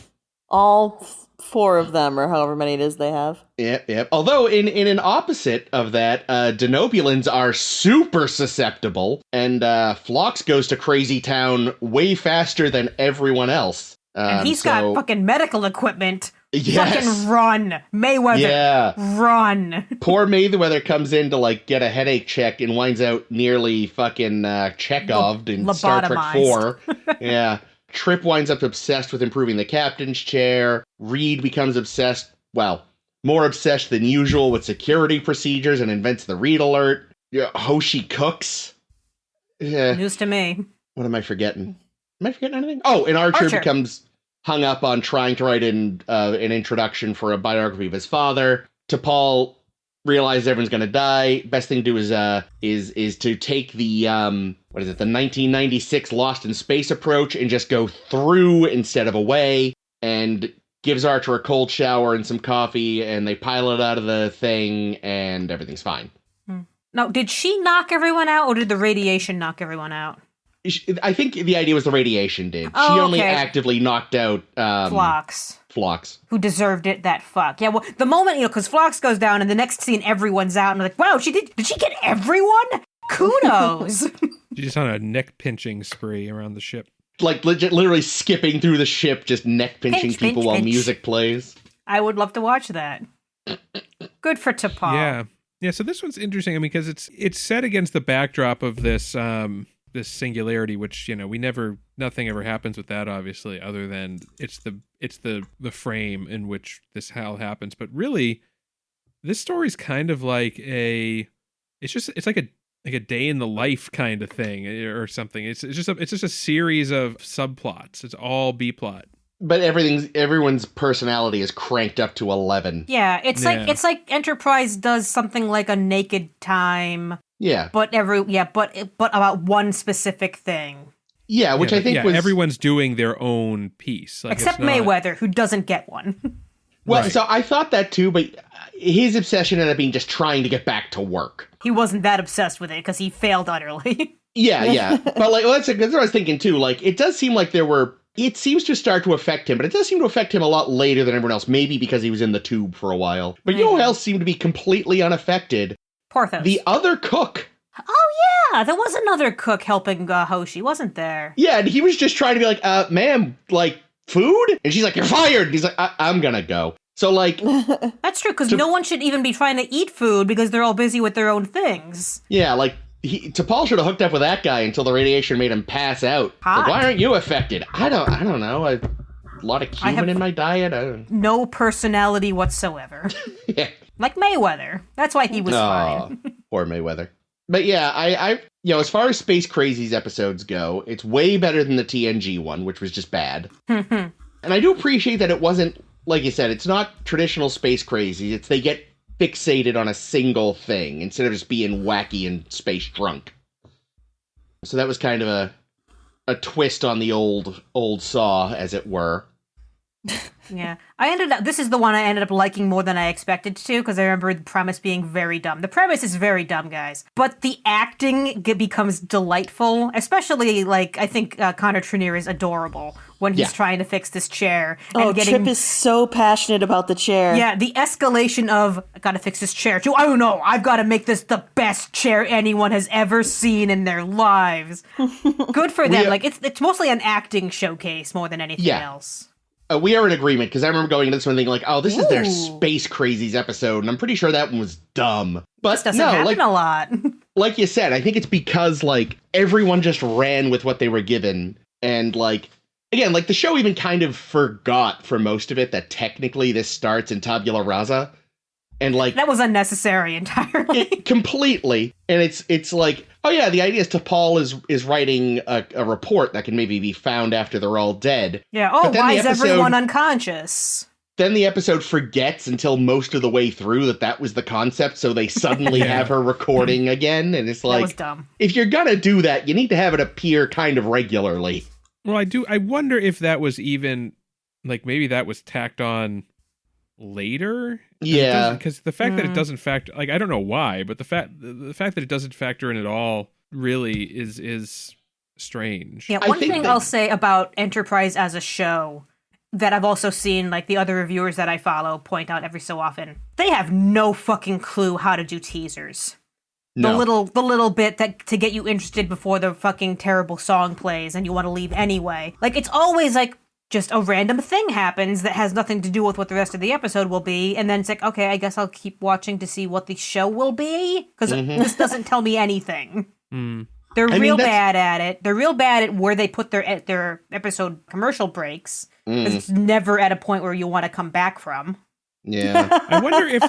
All four of them, or however many it is they have. Yep. Although in an opposite of that, denobulins are super susceptible, and Phlox goes to Crazy Town way faster than everyone else. And he's got fucking medical equipment. Yes. Fucking run. Mayweather. Yeah. Run. Poor Mayweather comes in to, like, get a headache check and winds out nearly fucking Chekhoved in Star Trek 4. Yeah. Trip winds up obsessed with improving the captain's chair. Reed becomes obsessed, well, more obsessed than usual with security procedures and invents the Reed alert. Hoshi cooks. News to me. What am I forgetting? Am I forgetting anything? Oh, and Archer becomes hung up on trying to write in an introduction for a biography of his father. T'Pol realizes everyone's going to die. Best thing to do is to take the the 1996 Lost in Space approach and just go through instead of away, and gives Archer a cold shower and some coffee, and they pilot out of the thing, and everything's fine. Now, did she knock everyone out, or did the radiation knock everyone out? I think the idea was the radiation did. Oh, she only actively knocked out Phlox. Who deserved it, that fuck. Yeah, well, the moment, because Phlox goes down, and the next scene, everyone's out, and I'm like, wow, did she get everyone? Kudos. She's just on a neck-pinching spree around the ship. Like, literally skipping through the ship, just neck-pinching people while music plays. I would love to watch that. Good for T'Pol. Yeah, so this one's interesting, I mean, because it's set against the backdrop of this singularity, which, nothing ever happens with that, obviously, other than it's the frame in which this all happens. But really, this story's kind of like it's like a day in the life kind of thing or something. It's just a series of subplots. It's all B plot. But everyone's personality is cranked up to 11. Yeah, it's like Enterprise does something like a Naked Time. Yeah. But about one specific thing. Yeah, which I think was... everyone's doing their own piece. Like, except Mayweather, who doesn't get one. Well, right. So I thought that too, but his obsession ended up being just trying to get back to work. He wasn't that obsessed with it because he failed utterly. Yeah. But that's what I was thinking too. Like, it does seem like it seems to start to affect him, but it does seem to affect him a lot later than everyone else. Maybe because he was in the tube for a while. But you know who else seemed to be completely unaffected? Porthos. The other cook. Oh, yeah. There was another cook helping Hoshi, wasn't there? Yeah, and he was just trying to be like, ma'am, like, food? And she's like, you're fired. And he's like, I'm gonna go. So, like... That's true, because no one should even be trying to eat food because they're all busy with their own things. Yeah, like, T'Pol should have hooked up with that guy until the radiation made him pass out. Like, why aren't you affected? I don't know. A lot of cumin in my diet. No personality whatsoever. Yeah. Like Mayweather. That's why he was fine. Poor Mayweather. But yeah, I as far as Space Crazies episodes go, it's way better than the TNG one, which was just bad. And I do appreciate that it wasn't, like you said, it's not traditional Space Crazies. It's they get fixated on a single thing instead of just being wacky and space drunk. So that was kind of a twist on the old Saw, as it were. Yeah. This is the one I ended up liking more than I expected to, because I remember the premise being very dumb. The premise is very dumb, guys. But the acting becomes delightful, especially, like, I think Connor Trinier is adorable when he's trying to fix this chair. And Trip is so passionate about the chair. Yeah, the escalation of, I gotta fix this chair, to, I don't know, I've gotta make this the best chair anyone has ever seen in their lives. Good for them. Like, it's mostly an acting showcase more than anything else. We are in agreement, because I remember going into this one thinking, like, oh, this is their Space Crazies episode, and I'm pretty sure that one was dumb. But this doesn't happen a lot. Like you said, I think it's because, like, everyone just ran with what they were given, and, like, again, like, the show even kind of forgot for most of it that technically this starts in tabula rasa, and, like... That was unnecessary entirely. Completely. And it's like, oh yeah, the idea is T'Pol is writing a report that can maybe be found after they're all dead. Yeah, why is everyone unconscious? Then the episode forgets until most of the way through that was the concept, so they suddenly have her recording again, and it's like... That was dumb. If you're gonna do that, you need to have it appear kind of regularly. Well, I wonder if that was even, like, maybe that was tacked on later. Yeah, because the fact that it doesn't factor, like, I don't know why, but the fact that it doesn't factor in at all really is strange. Yeah, one thing I'll say about Enterprise as a show that I've also seen, like, the other reviewers that I follow point out every so often. They have no fucking clue how to do teasers. No. The little bit that to get you interested before the fucking terrible song plays and you want to leave anyway. Like, it's always like just a random thing happens that has nothing to do with what the rest of the episode will be, and then it's like, okay, I guess I'll keep watching to see what the show will be, because this doesn't tell me anything. They're real bad at it. They're real bad at where they put their episode commercial breaks. It's never at a point where you want to come back from. Yeah. I wonder if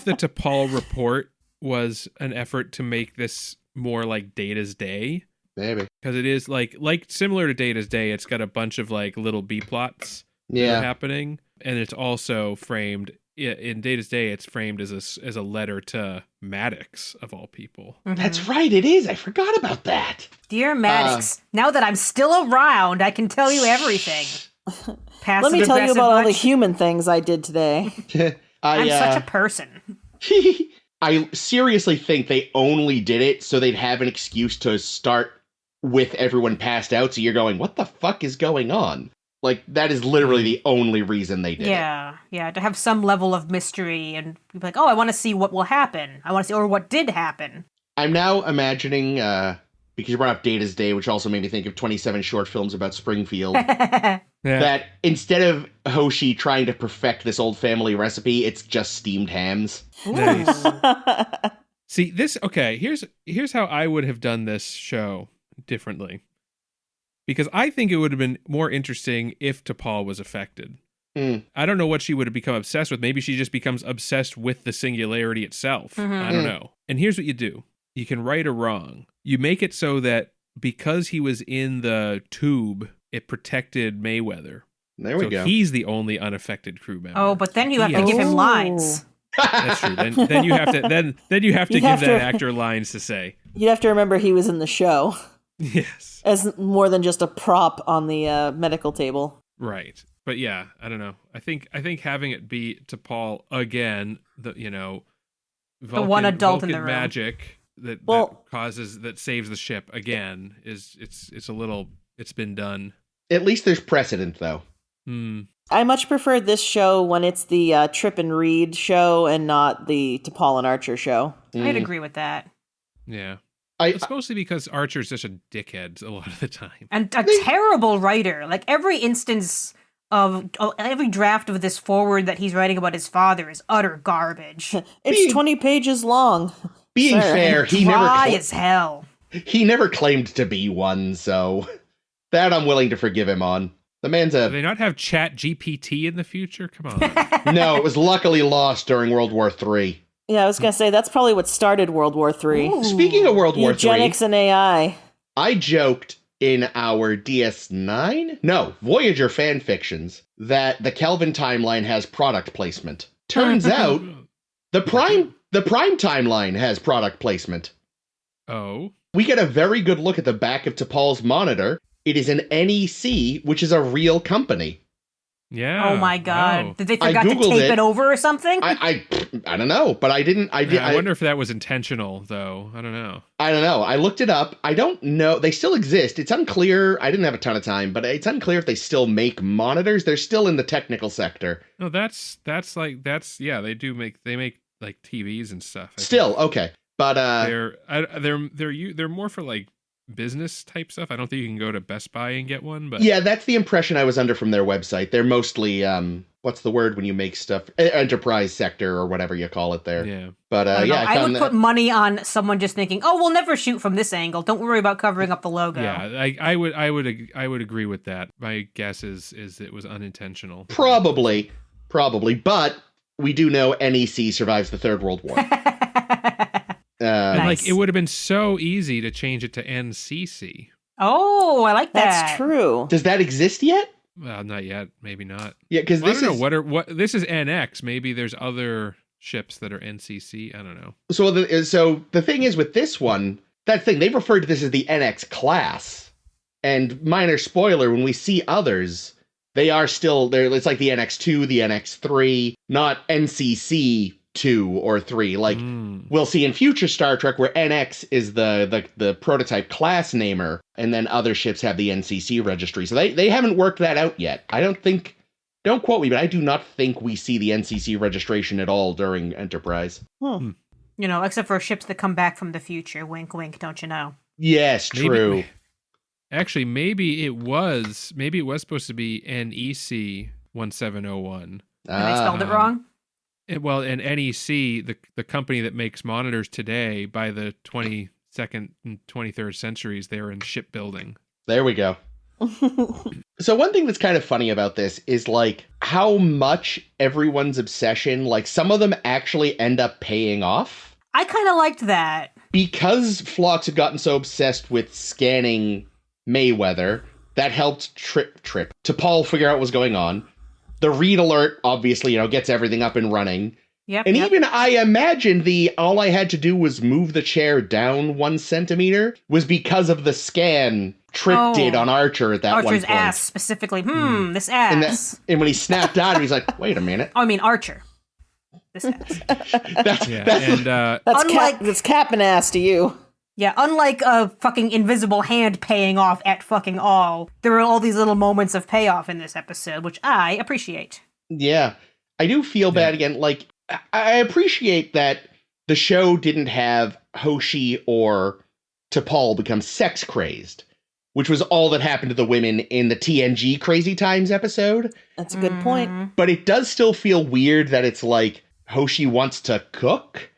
the T'Pol report was an effort to make this more like Data's Day. Maybe. Because it is like similar to Data's Day, it's got a bunch of like little B plots that are happening, and it's also framed in Data's Day. It's framed as a letter to Maddox, of all people. That's right, it is. I forgot about that. Dear Maddox, now that I'm still around, I can tell you everything. Let me tell you about all the human things I did today. I'm such a person. I seriously think they only did it so they'd have an excuse to start with everyone passed out, so you're going, what the fuck is going on? Like, that is literally the only reason they did it. Yeah, to have some level of mystery and be like, oh, I want to see what will happen. I want to see, or what did happen. I'm now imagining, because you brought up Data's Day, which also made me think of 27 short films about Springfield, that instead of Hoshi trying to perfect this old family recipe, it's just steamed hams. Nice. See, here's how I would have done this show differently. Because I think it would have been more interesting if T'Pol was affected. I don't know what she would have become obsessed with. Maybe she just becomes obsessed with the singularity itself. I don't know. And here's what you do. You can right a wrong. You make it so that because he was in the tube, it protected Mayweather. There we go. He's the only unaffected crew member. Oh, but then you have to give him lines. That's true. Then you have to give that actor lines to say. You'd have to remember he was in the show. Yes. As more than just a prop on the medical table. Right. But yeah, I don't know. I think having it be T'Pol again, Vulcan, the one adult Vulcan in the room. Magic that saves the ship again it's been done. At least there's precedent, though. I much prefer this show when it's the Trip and Reed show and not the T'Pol and Archer show. I'd agree with that. Yeah. It's mostly because Archer's such a dickhead a lot of the time. And a terrible writer. Like, every instance of every draft of this forward that he's writing about his father is utter garbage. It's 20 pages long. Being fair, he Dry as hell. He never claimed to be one, so that I'm willing to forgive him on. The man's Do they not have Chat GPT in the future? Come on. No, it was luckily lost during World War III. Yeah, I was going to say, that's probably what started World War III. Ooh. Speaking of World War III, eugenics and AI. I joked in our Voyager fan fictions that the Kelvin timeline has product placement. Turns out the Prime timeline has product placement. Oh. We get a very good look at the back of T'Pol's monitor. It is an NEC, which is a real company. Yeah. Oh my god. Oh. Did they forgot to tape it over or something? I don't know, but I didn't. I wonder if that was intentional, though. I don't know. I looked it up. I don't know. They still exist. It's unclear. I didn't have a ton of time, but it's unclear if they still make monitors. They're still in the technical sector. No, they make like TVs and stuff. Still, okay. But they're more for like business type stuff. I don't think you can go to Best Buy and get one, but yeah, that's the impression I was under from their website. They're mostly what's the word when you make stuff, enterprise sector or whatever you call it there. Yeah. But I would put money on someone just thinking, oh, we'll never shoot from this angle, don't worry about covering up the logo. Yeah, I would agree with that. My guess is it was unintentional. Probably, but we do know NEC survives the Third World War. And Nice. like, it would have been so easy to change it to NCC. Oh, I like that. That's true. Does that exist yet? Well, not yet. Maybe not. Yeah, because I don't know. What this is NX. Maybe there's other ships that are NCC. I don't know. So the thing is with this one, they've referred to this as the NX class. And minor spoiler, when we see others, they are still there. It's like the NX2, the NX3, not NCC 2 or 3. Like, we'll see in future Star Trek where NX is the prototype class namer, and then other ships have the NCC registry. So they haven't worked that out yet. I don't think, don't quote me, but I do not think we see the NCC registration at all during Enterprise. Hmm. You know, except for ships that come back from the future. Wink, wink, don't you know? Yes, true. Actually, maybe it was supposed to be NEC 1701. And they spelled it wrong? Well, and NEC, the company that makes monitors today, by the 22nd and 23rd centuries, they were in shipbuilding. There we go. So one thing that's kind of funny about this is, like, how much everyone's obsession, like, some of them actually end up paying off. I kind of liked that. Because Phlox had gotten so obsessed with scanning Mayweather, that helped Trip to Paul figure out what was going on. The read alert, obviously, gets everything up and running. Yep. And even I imagine all I had to do was move the chair down 1 centimeter was because of the scan Trip did on Archer at that one point. Archer's ass specifically. This ass. And when he snapped out, he's like, wait a minute. Oh, I mean, Archer. This ass. That's Captain ass to you. Yeah, unlike a fucking invisible hand paying off at fucking all, there are all these little moments of payoff in this episode, which I appreciate. Yeah. I do feel bad again. Like, I appreciate that the show didn't have Hoshi or T'Pol become sex crazed, which was all that happened to the women in the TNG Crazy Times episode. That's a good point. But it does still feel weird that it's like Hoshi wants to cook,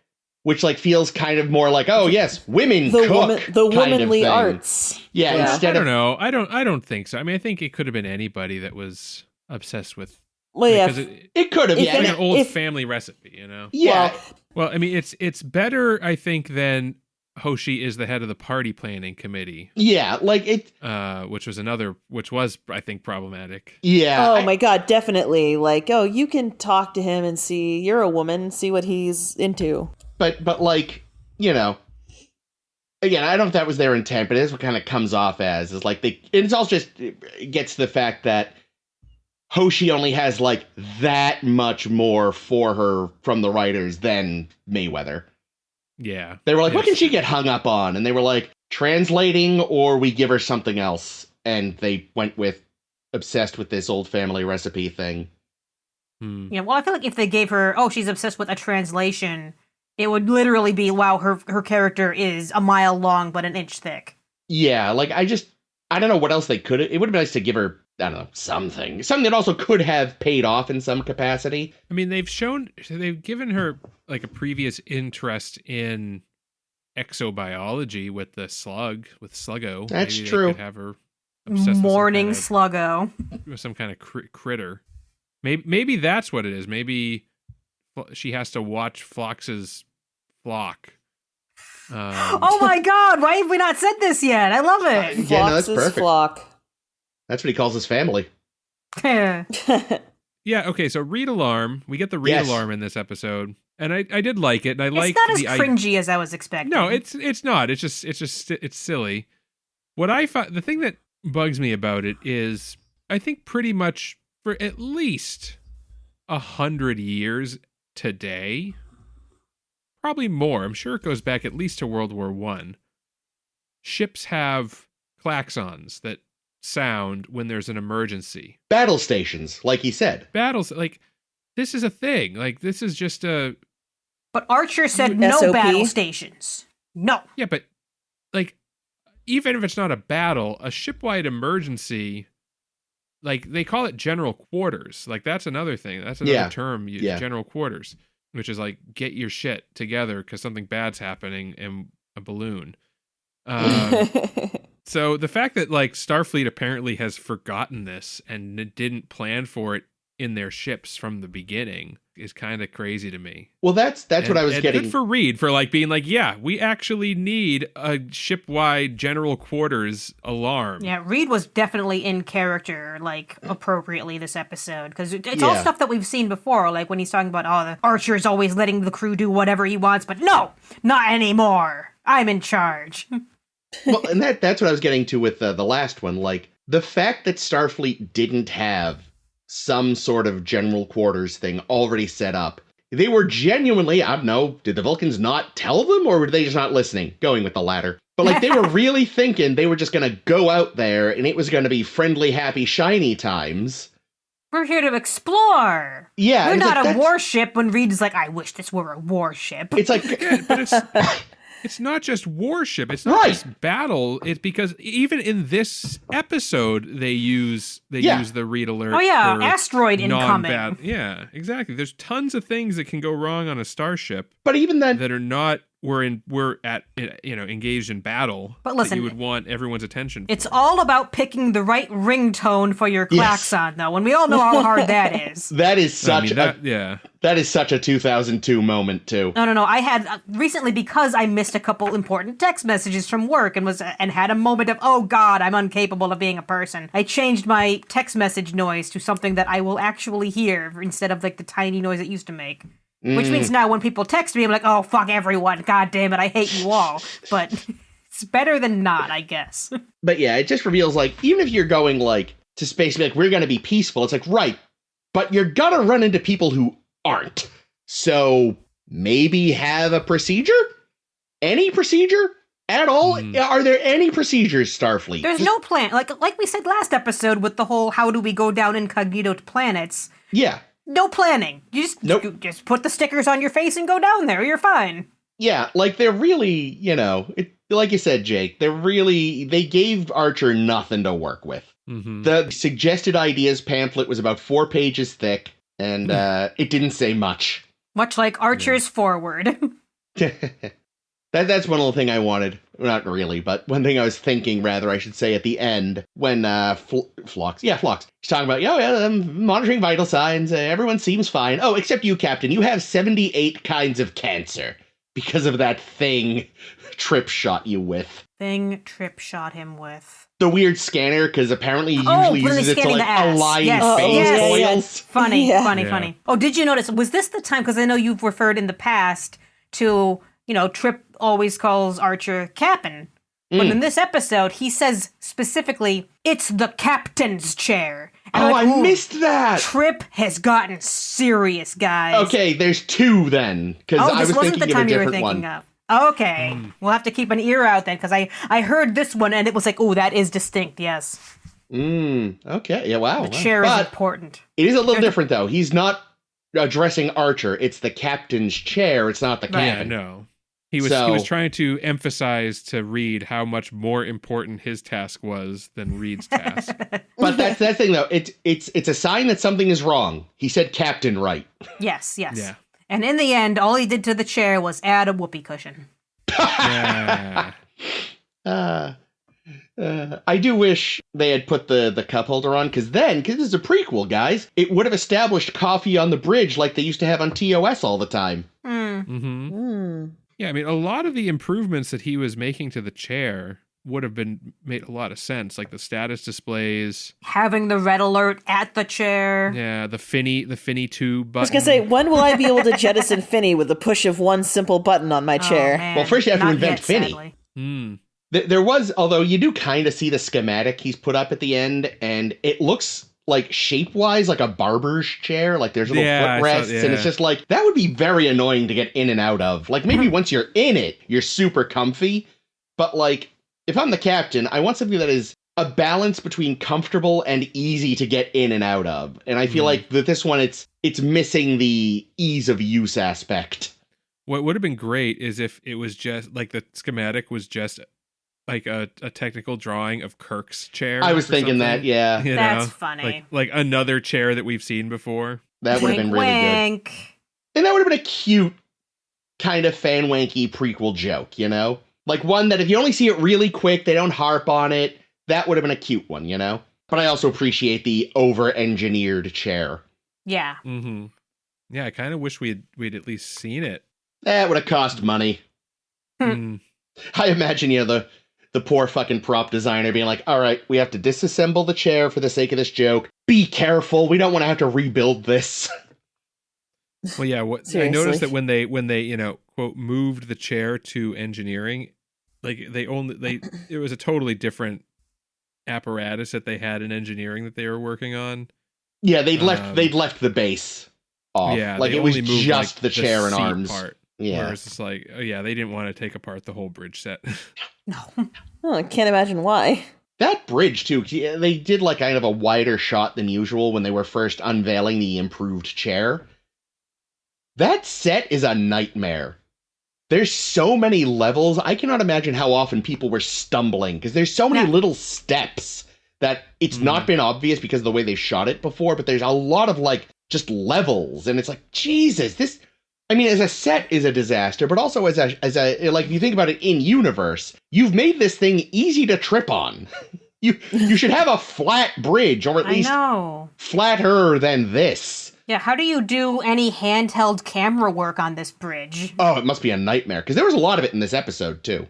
which like feels kind of more like, oh yes, women cook. The womanly arts. Yeah, instead I don't know. I don't think so. I mean, I think it could have been anybody that was obsessed with. Well, yeah, it could have. Yeah, like an old family recipe, Yeah. Well, I mean, it's better, I think, than Hoshi is the head of the party planning committee. Yeah, like it. Which was I think problematic. Yeah. Oh my god, definitely. Like, oh, you can talk to him and see. You're a woman. See what he's into. But like, again, I don't know if that was their intent, but it is what kind of comes off as is like it's also just it gets to the fact that Hoshi only has like that much more for her from the writers than Mayweather. Yeah. They were like, what can she get hung up on? And they were like, translating, or we give her something else. And they went with obsessed with this old family recipe thing. Yeah, well, I feel like if they gave her, she's obsessed with a translation, it would literally be, wow, her character is a mile long but an inch thick. Yeah, like I don't know what else they could. It would have been nice to give her, I don't know, something that also could have paid off in some capacity. I mean, they've given her like a previous interest in exobiology with the Sluggo. That's Maybe true. They could have her obsessed Morning with Sluggo. with some kind of critter. Maybe that's what it is. Maybe she has to watch Phlox's flock. Oh my god, why have we not said this yet? I love it. Yeah, no, that's perfect. Flock. That's what he calls his family. Yeah, okay, so read alarm. We get the read alarm in this episode. And I did like it, and it's not as cringy as I was expecting. No, it's not. It's silly. What I find, the thing that bugs me about it is, I think pretty much for at least 100 years today, probably more. I'm sure it goes back at least to World War I. Ships have klaxons that sound when there's an emergency. Battle stations, like he said. Like, this is a thing. Like, this is just a... But Archer said no SOP? battle stations. No. Yeah, but, like, even if it's not a battle, a shipwide emergency, like, they call it general quarters. Like, that's another thing. That's another term used, general quarters, which is like, get your shit together because something bad's happening in a balloon. So the fact that, like, Starfleet apparently has forgotten this and didn't plan for it in their ships from the beginning is kind of crazy to me. Well, that's what I was getting. Good for Reed for like being like, yeah, we actually need a ship-wide general quarters alarm. Yeah, Reed was definitely in character, like, appropriately this episode, because it's all stuff that we've seen before, like when he's talking about, the Archer is always letting the crew do whatever he wants, but no, not anymore. I'm in charge. Well, and that's what I was getting to with the last one. Like, the fact that Starfleet didn't have some sort of general quarters thing already set up they were genuinely, I don't know, did the Vulcans not tell them, or were they just not listening? Going with the latter. But like, they were really thinking they were just going to go out there and it was going to be friendly, happy, shiny times. We're here to explore. Yeah. We're and it's not like, a warship when Reed's like, I wish this were a warship. It's like, Yeah, but it's not just warship. It's not Right. just battle. It's because even in this episode, they use the read alert. Oh, yeah, for asteroid incoming. non-bat- Yeah, exactly. There's tons of things that can go wrong on a starship but even then, that are not engaged in battle. But listen, that you would want everyone's attention. It's all about picking the right ringtone for your klaxon, though, and we all know how hard that is. that is such yeah. that is such a 2002 moment too. No. I had recently, because I missed a couple important text messages from work and had a moment of, oh God, I'm incapable of being a person. I changed my text message noise to something that I will actually hear instead of like the tiny noise it used to make. Which means now when people text me, I'm like, oh, fuck everyone. God damn it, I hate you all. But it's better than not, I guess. But yeah, it just reveals, like, even if you're going, like, to space, like, we're going to be peaceful, it's like, right, but you're going to run into people who aren't. So maybe have a procedure? Any procedure at all? Are there any procedures, Starfleet? There's no plan. Like we said last episode with the whole how do we go down incognito to planets. Yeah. No planning. You just put the stickers on your face and go down there. You're fine. Yeah, like, they're really, like you said, Jake, they gave Archer nothing to work with. Mm-hmm. The suggested ideas pamphlet was about 4 pages thick, and it didn't say much. Much like Archer's forward. That's one little thing I wanted. Not really, but one thing I was thinking, rather, I should say, at the end, when Phlox. Yeah, Phlox. He's talking about, I'm monitoring vital signs. Everyone seems fine. Oh, except you, Captain. You have 78 kinds of cancer because of that thing Trip shot you with. Trip shot him with. The weird scanner, because apparently he usually uses it to, like, align phase coils. Funny. Oh, did you notice, was this the time, because I know you've referred in the past to, Trip always calls Archer Captain. But in this episode, he says specifically, it's the captain's chair. And I missed that! Trip has gotten serious, guys. Okay, there's 2 then, because I was thinking of a different one. Of. Okay, we'll have to keep an ear out then, because I heard this one and it was like, oh, that is distinct, yes. Okay, yeah, wow. The chair is important. It is a little different, though. He's not addressing Archer. It's the captain's chair. It's not the captain. Yeah, no. He was trying to emphasize to Reed how much more important his task was than Reed's task. But that's that thing, though. It's a sign that something is wrong. He said captain right. Yes. Yeah. And in the end, all he did to the chair was add a whoopee cushion. Yeah. I do wish they had put the cup holder on, because this is a prequel, guys. It would have established coffee on the bridge like they used to have on TOS all the time. Yeah, I mean, a lot of the improvements that he was making to the chair would have made a lot of sense, like the status displays, having the red alert at the chair. Yeah, the Finny tube button. I was gonna say, when will I be able to jettison Finny with the push of one simple button on my chair? Man. Well, first you have to Not invent yet, Finny. sadly. There was, although you do kind of see the schematic he's put up at the end, and it looks like shape-wise like a barber's chair. Like there's little footrests, and it's just like, that would be very annoying to get in and out of. Like maybe once you're in it, you're super comfy, but like, if I'm the captain, I want something that is a balance between comfortable and easy to get in and out of. And I feel like that this one, it's missing the ease of use aspect. What would have been great is if it was just like the schematic was just like a technical drawing of Kirk's chair. I was thinking that, yeah. That's funny. Like another chair that we've seen before. That would have been really good. And that would have been a cute, kind of fan-wanky prequel joke, Like one that if you only see it really quick, they don't harp on it, that would have been a cute one, But I also appreciate the over-engineered chair. Yeah. Mm-hmm. Yeah, I kind of wish we'd at least seen it. That would have cost money. I imagine, the poor fucking prop designer being like, all right, we have to disassemble the chair for the sake of this joke. Be careful. We don't want to have to rebuild this. Well, yeah, I noticed that when they quote, moved the chair to engineering, like it was a totally different apparatus that they had in engineering that they were working on. Yeah, they'd left the base. off. Yeah, Like they it was only moved, just like, the chair and seat arms. part. Yeah. Whereas it's like, oh yeah, they didn't want to take apart the whole bridge set. No. Oh, I can't imagine why. That bridge, too, they did like kind of a wider shot than usual when they were first unveiling the improved chair. That set is a nightmare. There's so many levels. I cannot imagine how often people were stumbling because there's so many little steps that it's not been obvious because of the way they've shot it before, but there's a lot of like just levels. And it's like, Jesus, this, I mean, as a set is a disaster, but also as a, like, if you think about it in universe, you've made this thing easy to trip on. You should have a flat bridge, or at least flatter than this. Yeah, how do you do any handheld camera work on this bridge? Oh, it must be a nightmare, because there was a lot of it in this episode, too.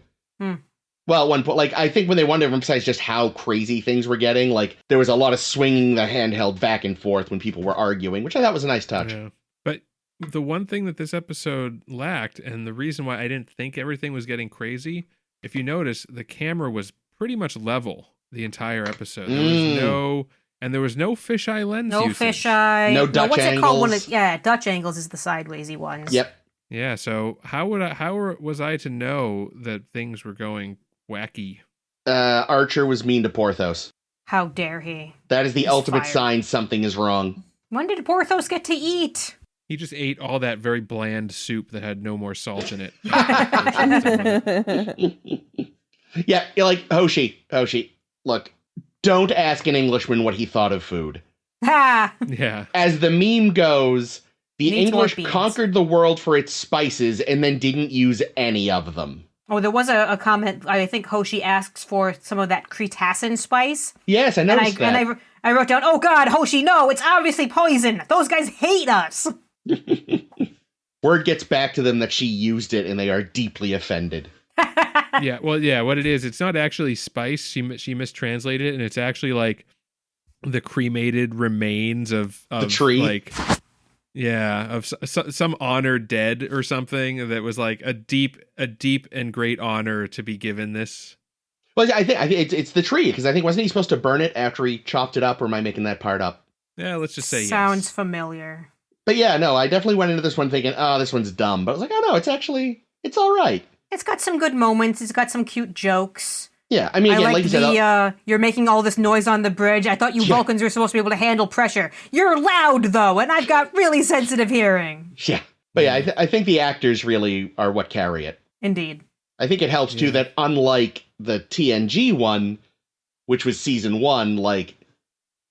Well, at one point, like, I think when they wanted to emphasize just how crazy things were getting, like, there was a lot of swinging the handheld back and forth when people were arguing, which I thought was a nice touch. Yeah. But the one thing that this episode lacked, and the reason why I didn't think everything was getting crazy, if you notice, the camera was pretty much level the entire episode. There was no fisheye lens No usage. fisheye. No Dutch what's angles. it called? Yeah, Dutch angles is the sidewaysy ones. Yep. Yeah, so how was I to know that things were going wacky? Archer was mean to Porthos. How dare he? That is the He's ultimate fired. sign something is wrong. When did Porthos get to eat? He just ate all that very bland soup that had no more salt in it. Yeah, like, Hoshi, look, don't ask an Englishman what he thought of food. Ha! Yeah. As the meme goes, the Needs more English beans. conquered the world for its spices and then didn't use any of them. Oh, there was a comment. I think Hoshi asks for some of that Cretacean spice. Yes, I noticed that. And I wrote down, oh God, Hoshi, no, it's obviously poison. Those guys hate us. Word gets back to them that she used it and they are deeply offended. Yeah, well, yeah, what it is, it's not actually spice. She mistranslated it, and it's actually like the cremated remains of the tree. Like, yeah, of some honored dead or something that was like a deep and great honor to be given this. Well, I think it's the tree, because I think wasn't he supposed to burn it after he chopped it up, or am I making that part up? Yeah, let's just say Sounds yes. familiar. But yeah, no, I definitely went into this one thinking, oh, this one's dumb. But I was like, oh no, it's all right. It's got some good moments. It's got some cute jokes. Yeah, I mean, again, I like you said, you're making all this noise on the bridge. I thought you Vulcans were supposed to be able to handle pressure. You're loud, though, and I've got really sensitive hearing. yeah. But yeah, I think the actors really are what carry it. Indeed. I think it helps, too, that unlike the TNG one, which was season 1, like,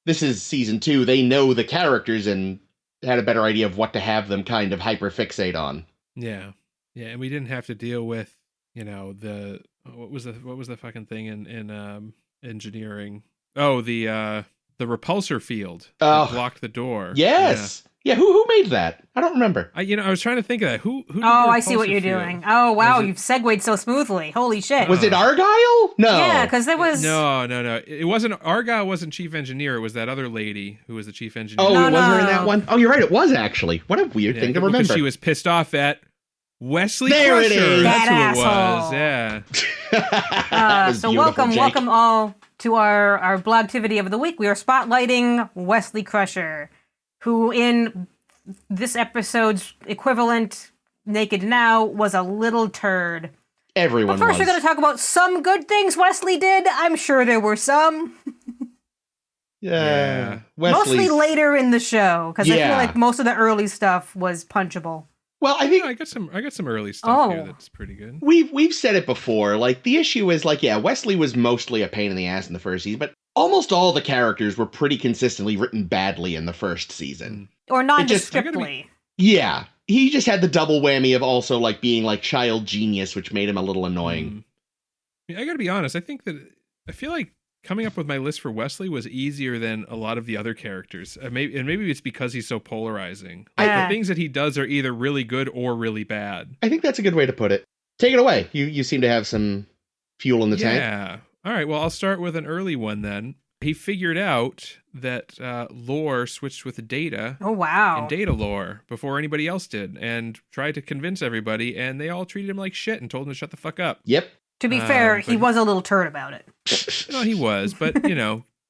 this is season 2, they know the characters and had a better idea of what to have them kind of hyperfixate on. Yeah. Yeah, and we didn't have to deal with, what was the fucking thing in engineering? Oh, the repulsor field that blocked the door. Yes. Yeah, who made that? I don't remember. I was trying to think of that. Who did the I see what repulsor you're field? doing. Oh, wow, you've segued so smoothly. Holy shit. Was it Argyle? No. Yeah, because there was... No. It wasn't, Argyle wasn't chief engineer. It was that other lady who was the chief engineer. Oh, No, it wasn't her in no. that one? Oh, you're right, it was actually. What a weird thing to remember. Because she was pissed off at Wesley There it Crusher. is. That's That who it was. asshole. Yeah. That was So beautiful, Jake. welcome all to our blogtivity of the week. We are spotlighting Wesley Crusher, who in this episode's equivalent, Naked Now, was a little turd. Everyone But first, was. we're going to talk about some good things Wesley did. I'm sure there were some. Yeah. Mostly Wesley's... later in the show, because I feel Yeah. like most of the early stuff was punchable. Well, I think I got some early stuff here Oh. that's pretty good. we've said it before. Like, the issue is, like, yeah, Wesley was mostly a pain in the ass in the first season, but almost all the characters were pretty consistently written badly in the first season. Or just- nondescriptly. Yeah. He just had the double whammy of also, like, being, like, child genius, which made him a little annoying. I gotta be honest. I feel like coming up with my list for Wesley was easier than a lot of the other characters. Maybe it's because he's so polarizing. Yeah. The things that he does are either really good or really bad. I think that's a good way to put it. Take it away. You seem to have some fuel in the tank. Yeah. All right. Well, I'll start with an early one then. He figured out that lore switched with data Oh, wow. and data lore before anybody else did, and tried to convince everybody, and they all treated him like shit and told him to shut the fuck up. Yep. To be fair, he but- was a little turd about it. No, he was, but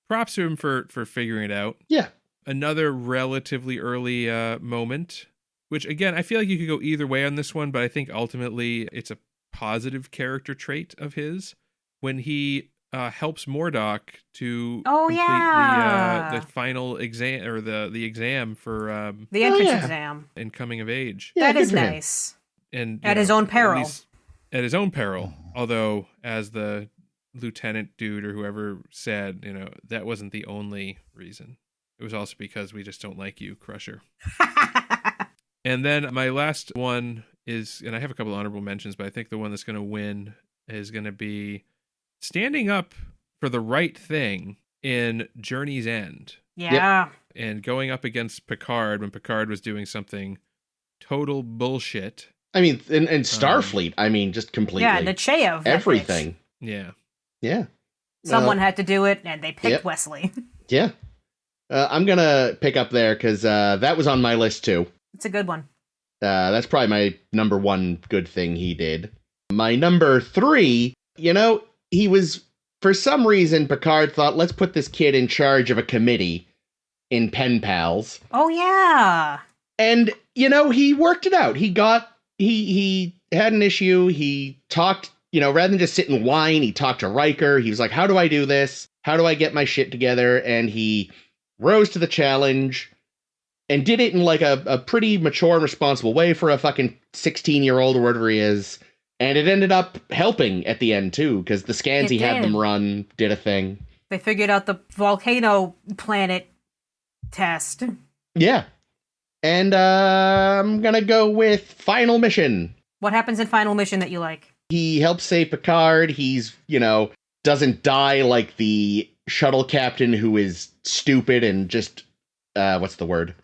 props to him for figuring it out. Yeah. Another relatively early moment, which again, I feel like you could go either way on this one, but I think ultimately it's a positive character trait of his when he helps Mordock to complete the final exam or the exam for the entrance exam in coming of age. Yeah, that is good for him. nice. And At his own peril. At his own peril. Although, as the lieutenant dude or whoever said, that wasn't the only reason. It was also because we just don't like you, Crusher. And then my last one is, and I have a couple honorable mentions, but I think the one that's going to win is going to be standing up for the right thing in Journey's End. Yeah. Yep. And going up against Picard when Picard was doing something total bullshit. I mean, and Starfleet, just completely. Yeah, Nechayev. Everything. Yeah. Yeah. Someone had to do it, and they picked Yep. Wesley. Yeah. I'm going to pick up there because that was on my list too. It's a good one. That's probably my number one good thing he did. My number 3, he was, for some reason, Picard thought, let's put this kid in charge of a committee in Pen Pals. Oh, yeah. And, he worked it out. He had an issue. He talked, rather than just sit and whine, he talked to Riker. He was like, how do I do this? How do I get my shit together? And he rose to the challenge and did it in like a pretty mature and responsible way for a fucking 16-year-old or whatever he is. And it ended up helping at the end, too, because the scans he had them run did a thing. They figured out the volcano planet test. Yeah. And I'm going to go with Final Mission. What happens in Final Mission that you like? He helps save Picard. He's, doesn't die like the shuttle captain who is stupid and just, what's the word?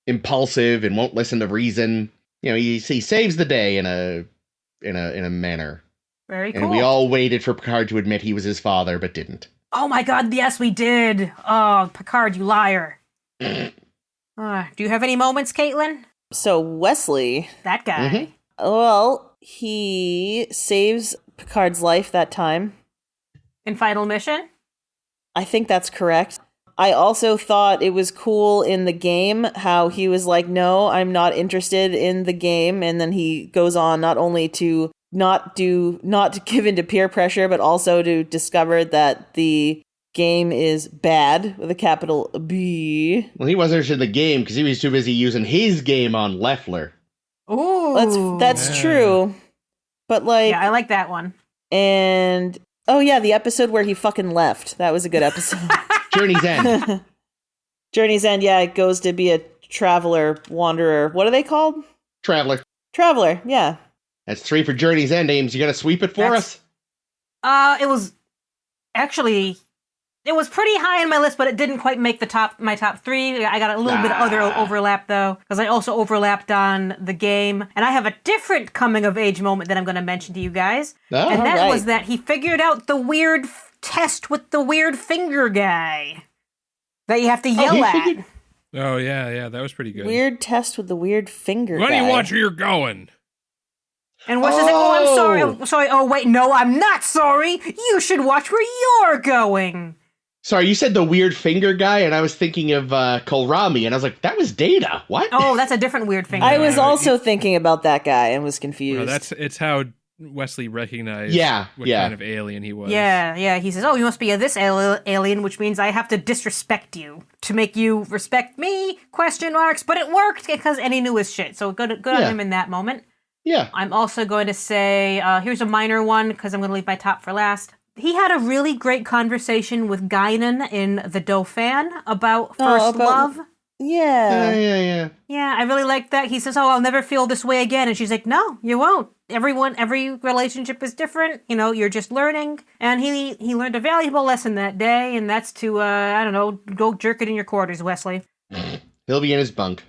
Impulsive and won't listen to reason. He saves the day in a manner. Very cool. And we all waited for Picard to admit he was his father, but didn't. Oh my god, yes, we did. Oh, Picard, you liar. Do you have any moments, Caitlin? So Wesley, That guy. Mhm. well, he saves Picard's life that time. In Final Mission? I think that's correct. I also thought it was cool in the game how he was like, no, I'm not interested in the game. And then he goes on not only to not to give in to peer pressure, but also to discover that the game is bad with a capital B. Well, he wasn't interested in the game because he was too busy using his game on Leffler. Ooh. That's Yeah. true. But like, Yeah, I like that one. and oh yeah, the episode where he fucking left. That was a good episode. Journey's End. Journey's End, yeah, it goes to be a traveler, wanderer. What are they called? Traveler. Traveler, yeah. That's 3 for Journey's End, Ames. You gonna sweep it for That's- us? It was actually pretty high on my list, but it didn't quite make my top 3. I got a little bit of other overlap though, because I also overlapped on the game, and I have a different coming of age moment that I'm going to mention to you guys, Oh, and that alright. was that he figured out the weird test with the weird finger guy that you have to yell he at. figured- Oh, yeah, that was pretty good. Weird test with the weird finger Why do guy. you watch where you're going? And Wes is like, "Oh, I'm sorry. I'm sorry. Oh, wait, no, I'm not sorry. You should watch where you're going." Sorry, you said the weird finger guy, and I was thinking of Kohlrami, and I was like, that was Data. What? Oh, that's a different weird finger. I was Yeah, also thinking about that guy and was confused. No, it's how Wesley recognized what yeah. kind of alien he was. Yeah. He says, "Oh, you must be this alien, which means I have to disrespect you to make you respect me?" Question marks. But it worked because Eddie knew his shit. So good on Yeah. him in that moment. Yeah. I'm also going to say, here's a minor one because I'm going to leave my top for last. He had a really great conversation with Guinan in The Dauphin about first love. Yeah. Yeah, I really like that. He says, "Oh, I'll never feel this way again." And she's like, "No, you won't. Every relationship is different. You're just learning." And he learned a valuable lesson that day, and that's to, go jerk it in your quarters, Wesley. He'll be in his bunk.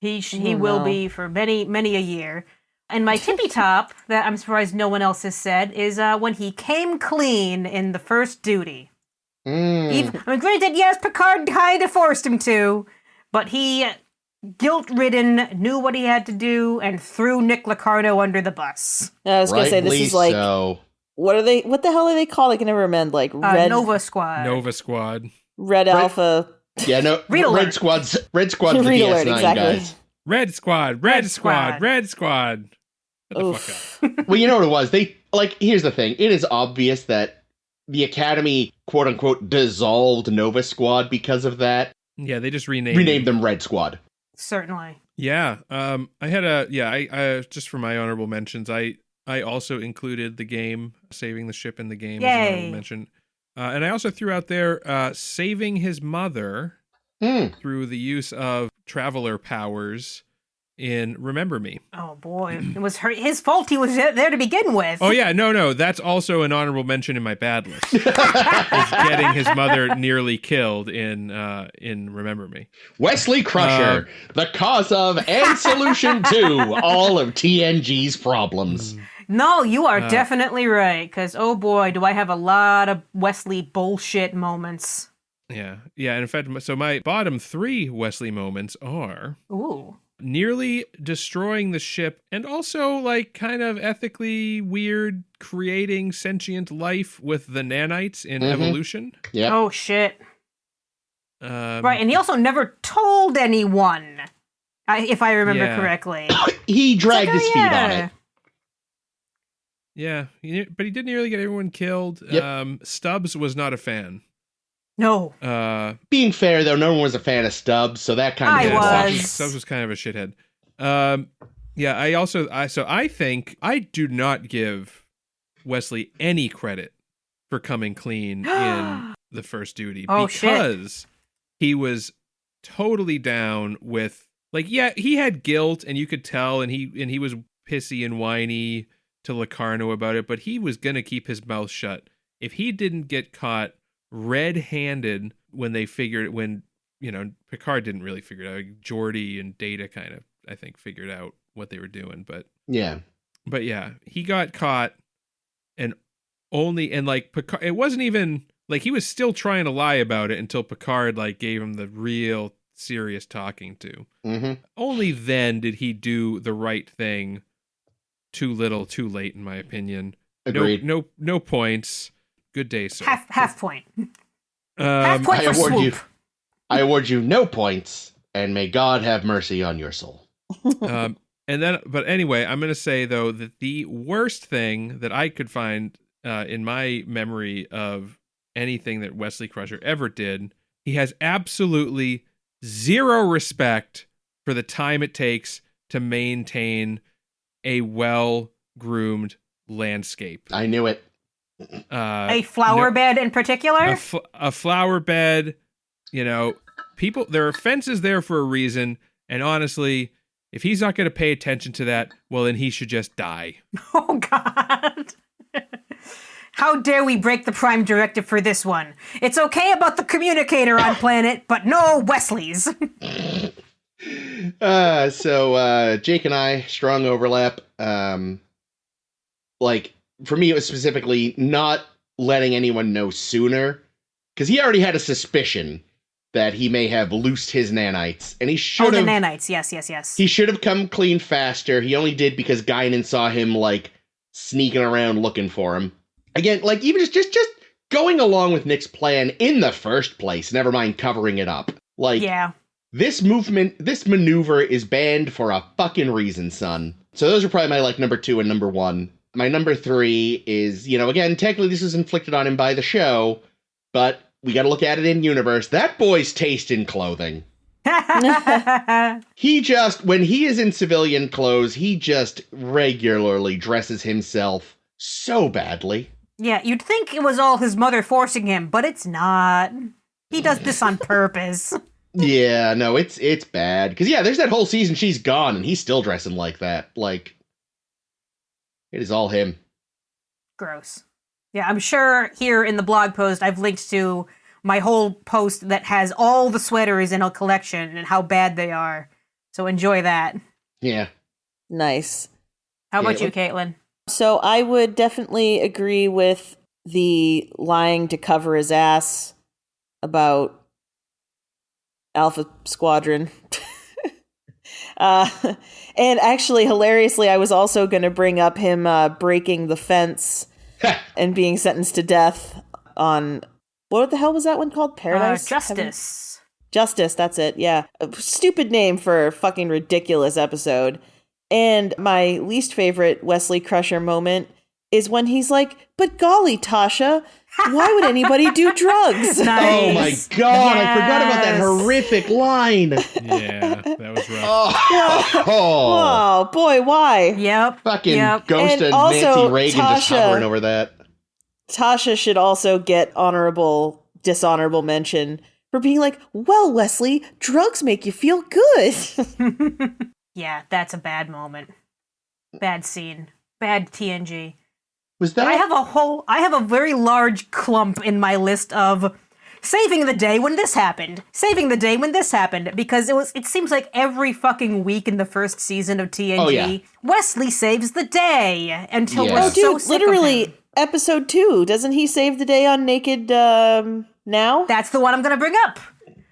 He Oh, will no. be for many, many a year. And my tippy top, that I'm surprised no one else has said, is when he came clean in the first duty. Granted, yes, Picard kind of forced him to, but he, guilt-ridden, knew what he had to do, and threw Nick Locarno under the bus. I was gonna say this Rightly is like so. what are they? What the hell are they called? I can never remember. Like red Nova Squad. Nova Squad. Red Alpha Yeah, no, Read Red alert. Squad's the Read alert, DS9 exactly. guys. Red Squad. Red Squad. Shut the fuck up. Well, you know what it was? Here's the thing. It is obvious that the Academy, quote unquote, dissolved Nova Squad because of that. Yeah, they just renamed Them Red Squad. Certainly. Yeah, I had I just for my honorable mentions, I also included the game, saving the ship in the game as an honorable mention. And I also threw out there saving his mother through the use of traveler powers in Remember Me. Oh boy, it was his fault. He was there to begin with. Oh yeah, no, that's also an honorable mention in my bad list. Is getting his mother nearly killed in Remember Me. Wesley Crusher, the cause of and solution to all of TNG's problems. No, you are definitely right. Because oh boy, do I have a lot of Wesley bullshit moments. Yeah. In fact, so my bottom 3 Wesley moments are Ooh. nearly destroying the ship and also like kind of ethically weird creating sentient life with the nanites in evolution. Yeah. Oh shit. Right, and he also never told anyone, if I remember correctly. He dragged his feet on it. Yeah, but he did nearly get everyone killed. Yep. Stubbs was not a fan. No. Being fair, though, no one was a fan of Stubbs, so that kind of Stubbs was kind of a shithead. I think I do not give Wesley any credit for coming clean in the first duty because he was totally down with he had guilt and you could tell and he was pissy and whiny to Locarno about it, but he was gonna keep his mouth shut if he didn't get caught red-handed when Picard didn't really figure it out. Geordi and Data kind of, I think, figured out what they were doing, but he got caught and Picard, it wasn't even he was still trying to lie about it until Picard gave him the real serious talking to. Only then did he do the right thing. Too little, too late, in my opinion. Agreed. No points. Good day, sir. Half point. Half point for swoop. I award you no points, and may God have mercy on your soul. But anyway, I'm going to say though that the worst thing that I could find in my memory of anything that Wesley Crusher ever did, he has absolutely zero respect for the time it takes to maintain a well-groomed landscape. I knew it. A flower bed in particular? A flower bed, people, there are fences there for a reason, and honestly, if he's not going to pay attention to that, well, then he should just die. Oh, God. How dare we break the Prime Directive for this one? It's okay about the communicator on planet, but no Wesleys. So Jake and I, strong overlap. For me, it was specifically not letting anyone know sooner, because he already had a suspicion that he may have loosed his nanites, and he should have. Oh, the nanites, yes. He should have come clean faster. He only did because Guinan saw him sneaking around looking for him. Again, even just going along with Nick's plan in the first place. Never mind covering it up. This maneuver is banned for a fucking reason, son. So those are probably my number 2 and number 1. My number 3 is, again, technically this is inflicted on him by the show, but we got to look at it in universe. That boy's taste in clothing. He just, when he is in civilian clothes, he just regularly dresses himself so badly. Yeah, you'd think it was all his mother forcing him, but it's not. He does this on purpose. Yeah, no, it's bad. Because, there's that whole season she's gone, and he's still dressing like that. It is all him. Gross. Yeah, I'm sure here in the blog post I've linked to my whole post that has all the sweaters in a collection and how bad they are. So enjoy that. Yeah. Nice. How about you, Caitlin? So I would definitely agree with the lying to cover his ass about Alpha Squadron. And actually, hilariously, I was also going to bring up him breaking the fence and being sentenced to death on, what the hell was that one called? Paradise? Justice. Justice, that's it, yeah. A stupid name for a fucking ridiculous episode. And my least favorite Wesley Crusher moment is when he's like, but golly, Tasha, why would anybody do drugs? Nice. Oh my god, I forgot about that horrific line. Yeah, that was rough. Oh, boy, why? Yep. Fucking Ghost And and also, Nancy Reagan just Tasha- hovering over that. Tasha should also get dishonorable mention for being like, well, Wesley, drugs make you feel good. Yeah, that's a bad moment. Bad scene. Bad TNG. Was that? I have a very large clump in my list of saving the day when this happened. Saving the day when this happened. Because it seems like every fucking week in the first season of TNG, Wesley saves the day until Yeah. we're Oh, so Dude, sick literally, of him. episode 2, doesn't he save the day on Naked Now? That's the one I'm gonna bring up.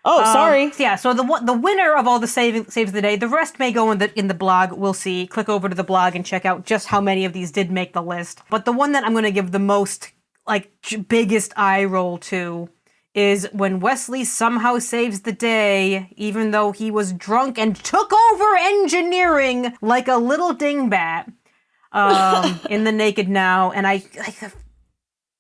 Oh, sorry. Yeah, so the winner of all the saves the day, the rest may go in the blog. We'll see. Click over to the blog and check out just how many of these did make the list. But the one that I'm going to give the most, biggest eye roll to is when Wesley somehow saves the day, even though he was drunk and took over engineering like a little dingbat in the Naked Now. And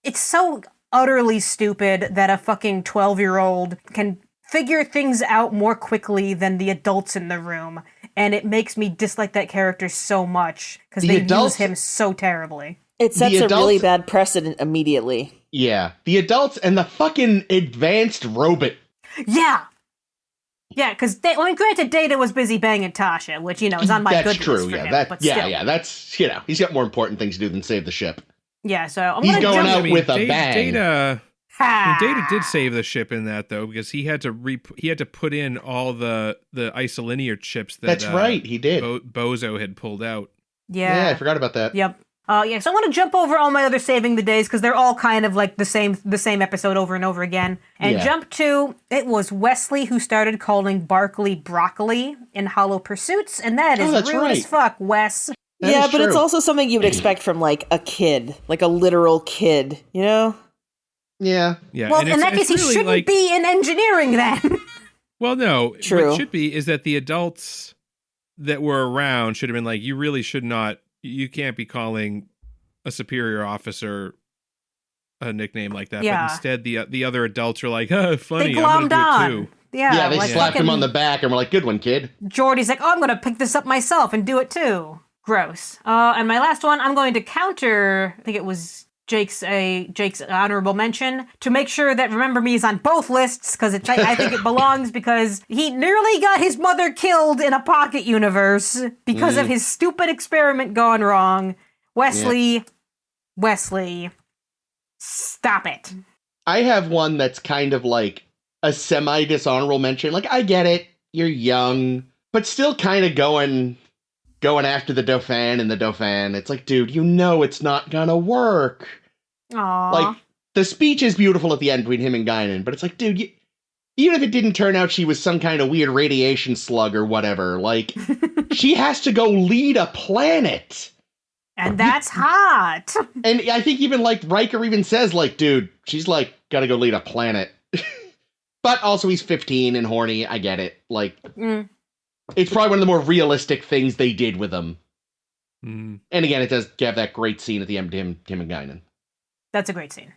it's so utterly stupid that a fucking 12-year-old can figure things out more quickly than the adults in the room, and it makes me dislike that character so much because they use him so terribly. It sets a really bad precedent immediately. Yeah, the adults and the fucking advanced robot. Yeah, because granted, Data was busy banging Tasha, which is on my good true. list for Yeah, him. that. But Yeah, still. yeah. That's he's got more important things to do than save the ship. Yeah, so He's going out with a bang. Data did save the ship in that though, because he had to put in all the isolinear chips that That's right, he did. Bozo had pulled out. Yeah, I forgot about that. Yep. So I want to jump over all my other saving the days because they're all kind of like the same episode over and over again. And jump to, it was Wesley who started calling Barkley broccoli in Hollow Pursuits, and that is rude as fuck, Wes. Yeah, but it's also something you would expect from a kid, like a literal kid, Yeah. Yeah. Well, in that case, he really shouldn't be in engineering then. Well, no. True. What should be is that the adults that were around should have been like, you really should not, you can't be calling a superior officer a nickname like that. Yeah. But instead, the other adults are like, oh, funny, They I'm going glommed to do it on. too. Yeah, they slapped him on the back and were like, good one, kid. Jordy's like, oh, I'm going to pick this up myself and do it too. Gross. And my last one, I'm going to counter, I think it was Jake's honorable mention to make sure that Remember Me is on both lists because I think it belongs because he nearly got his mother killed in a pocket universe because of his stupid experiment gone wrong. Wesley, stop it. I have one that's kind of like a semi-dishonorable mention. Like, I get it, you're young, but still kind of going after the Dauphin and the Dauphin. It's like, dude, it's not gonna work. Aww. Like, the speech is beautiful at the end between him and Guinan, but it's like, dude, even if it didn't turn out she was some kind of weird radiation slug or whatever, like, she has to go lead a planet. And that's hot. And I think even, Riker even says, dude, she's, gotta go lead a planet. But also he's 15 and horny, I get it. It's probably one of the more realistic things they did with him. Mm. And again, it does have that great scene at the end of him and Guinan. That's a great scene.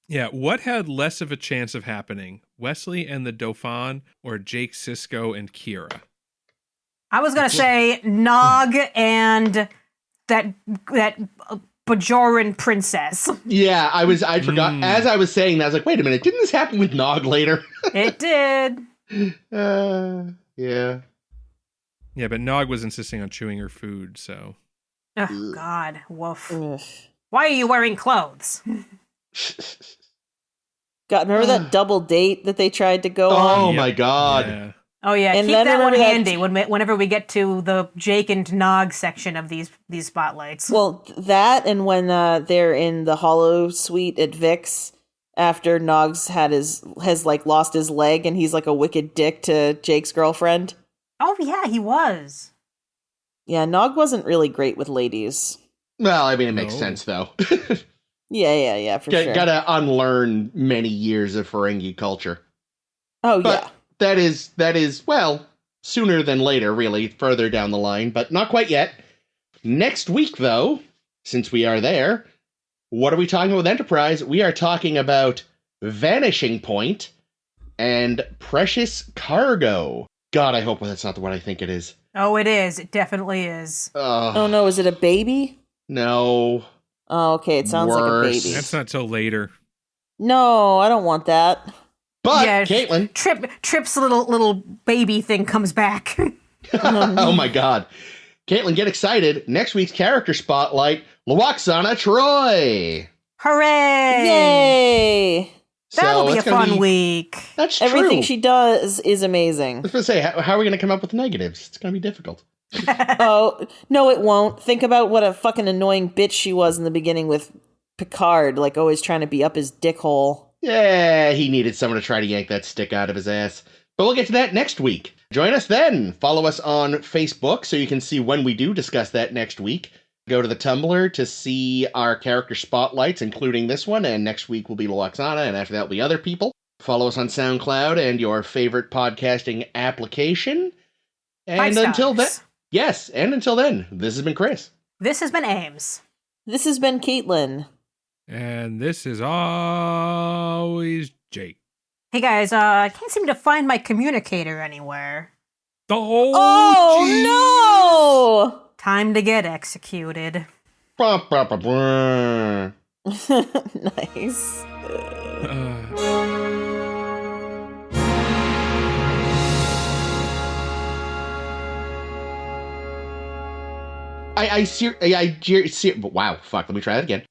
Yeah, what had less of a chance of happening? Wesley and the Dauphin or Jake Sisko and Kira? I was going to say Nog and that Bajoran princess. Yeah, I forgot. As I was saying that, I was like, wait a minute, didn't this happen with Nog later? It did. Yeah. Yeah, but Nog was insisting on chewing her food, so. Oh, God. Woof. Ugh. Why are you wearing clothes? God, remember that double date that they tried to go on? Oh my God. Yeah. Oh, yeah. And Keep then that one remember that- handy whenever we get to the Jake and Nog section of these spotlights. Well, that and when they're in the Hollow Suite at Vic's after Nog's has lost his leg and he's like a wicked dick to Jake's girlfriend. Oh, yeah, he was. Yeah, Nog wasn't really great with ladies. Well, I mean, it makes No. sense, though. Yeah, for sure. Gotta unlearn many years of Ferengi culture. Oh, But yeah. that is, well, sooner than later, really, further down the line, but not quite yet. Next week, though, since we are there, what are we talking about with Enterprise? We are talking about Vanishing Point and Precious Cargo. God, I hope that's not what I think it is. Oh, it is. It definitely is. Oh no, is it a baby? No. Oh, okay, it sounds like a Worse. baby. That's not till later. No, I don't want that. But, Yeah, Caitlin... Trip's little baby thing comes back. Oh my god. Caitlin, get excited. Next week's character spotlight, Luoxana Troy. Hooray! Yay! That'll be a it's gonna fun week. That's true. Everything she does is amazing. I was going to say, how are we going to come up with negatives? It's going to be difficult. Oh, no, it won't. Think about what a fucking annoying bitch she was in the beginning with Picard, like always trying to be up his dick hole. Yeah, he needed someone to try to yank that stick out of his ass. But we'll get to that next week. Join us then. Follow us on Facebook so you can see when we do discuss that next week. Go to the Tumblr to see our character spotlights, including this one, and next week will be Luoxana, and after that will be other people. Follow us on SoundCloud and your favorite podcasting application. And 5 until then, stars. yes, and until then, this has been Chris. This has been Ames. This has been Caitlin. And this is always Jake. Hey guys, I can't seem to find my communicator anywhere. Oh, no! Time to get executed. Bah, bah, bah, bah. Nice. Wow, fuck, let me try that again.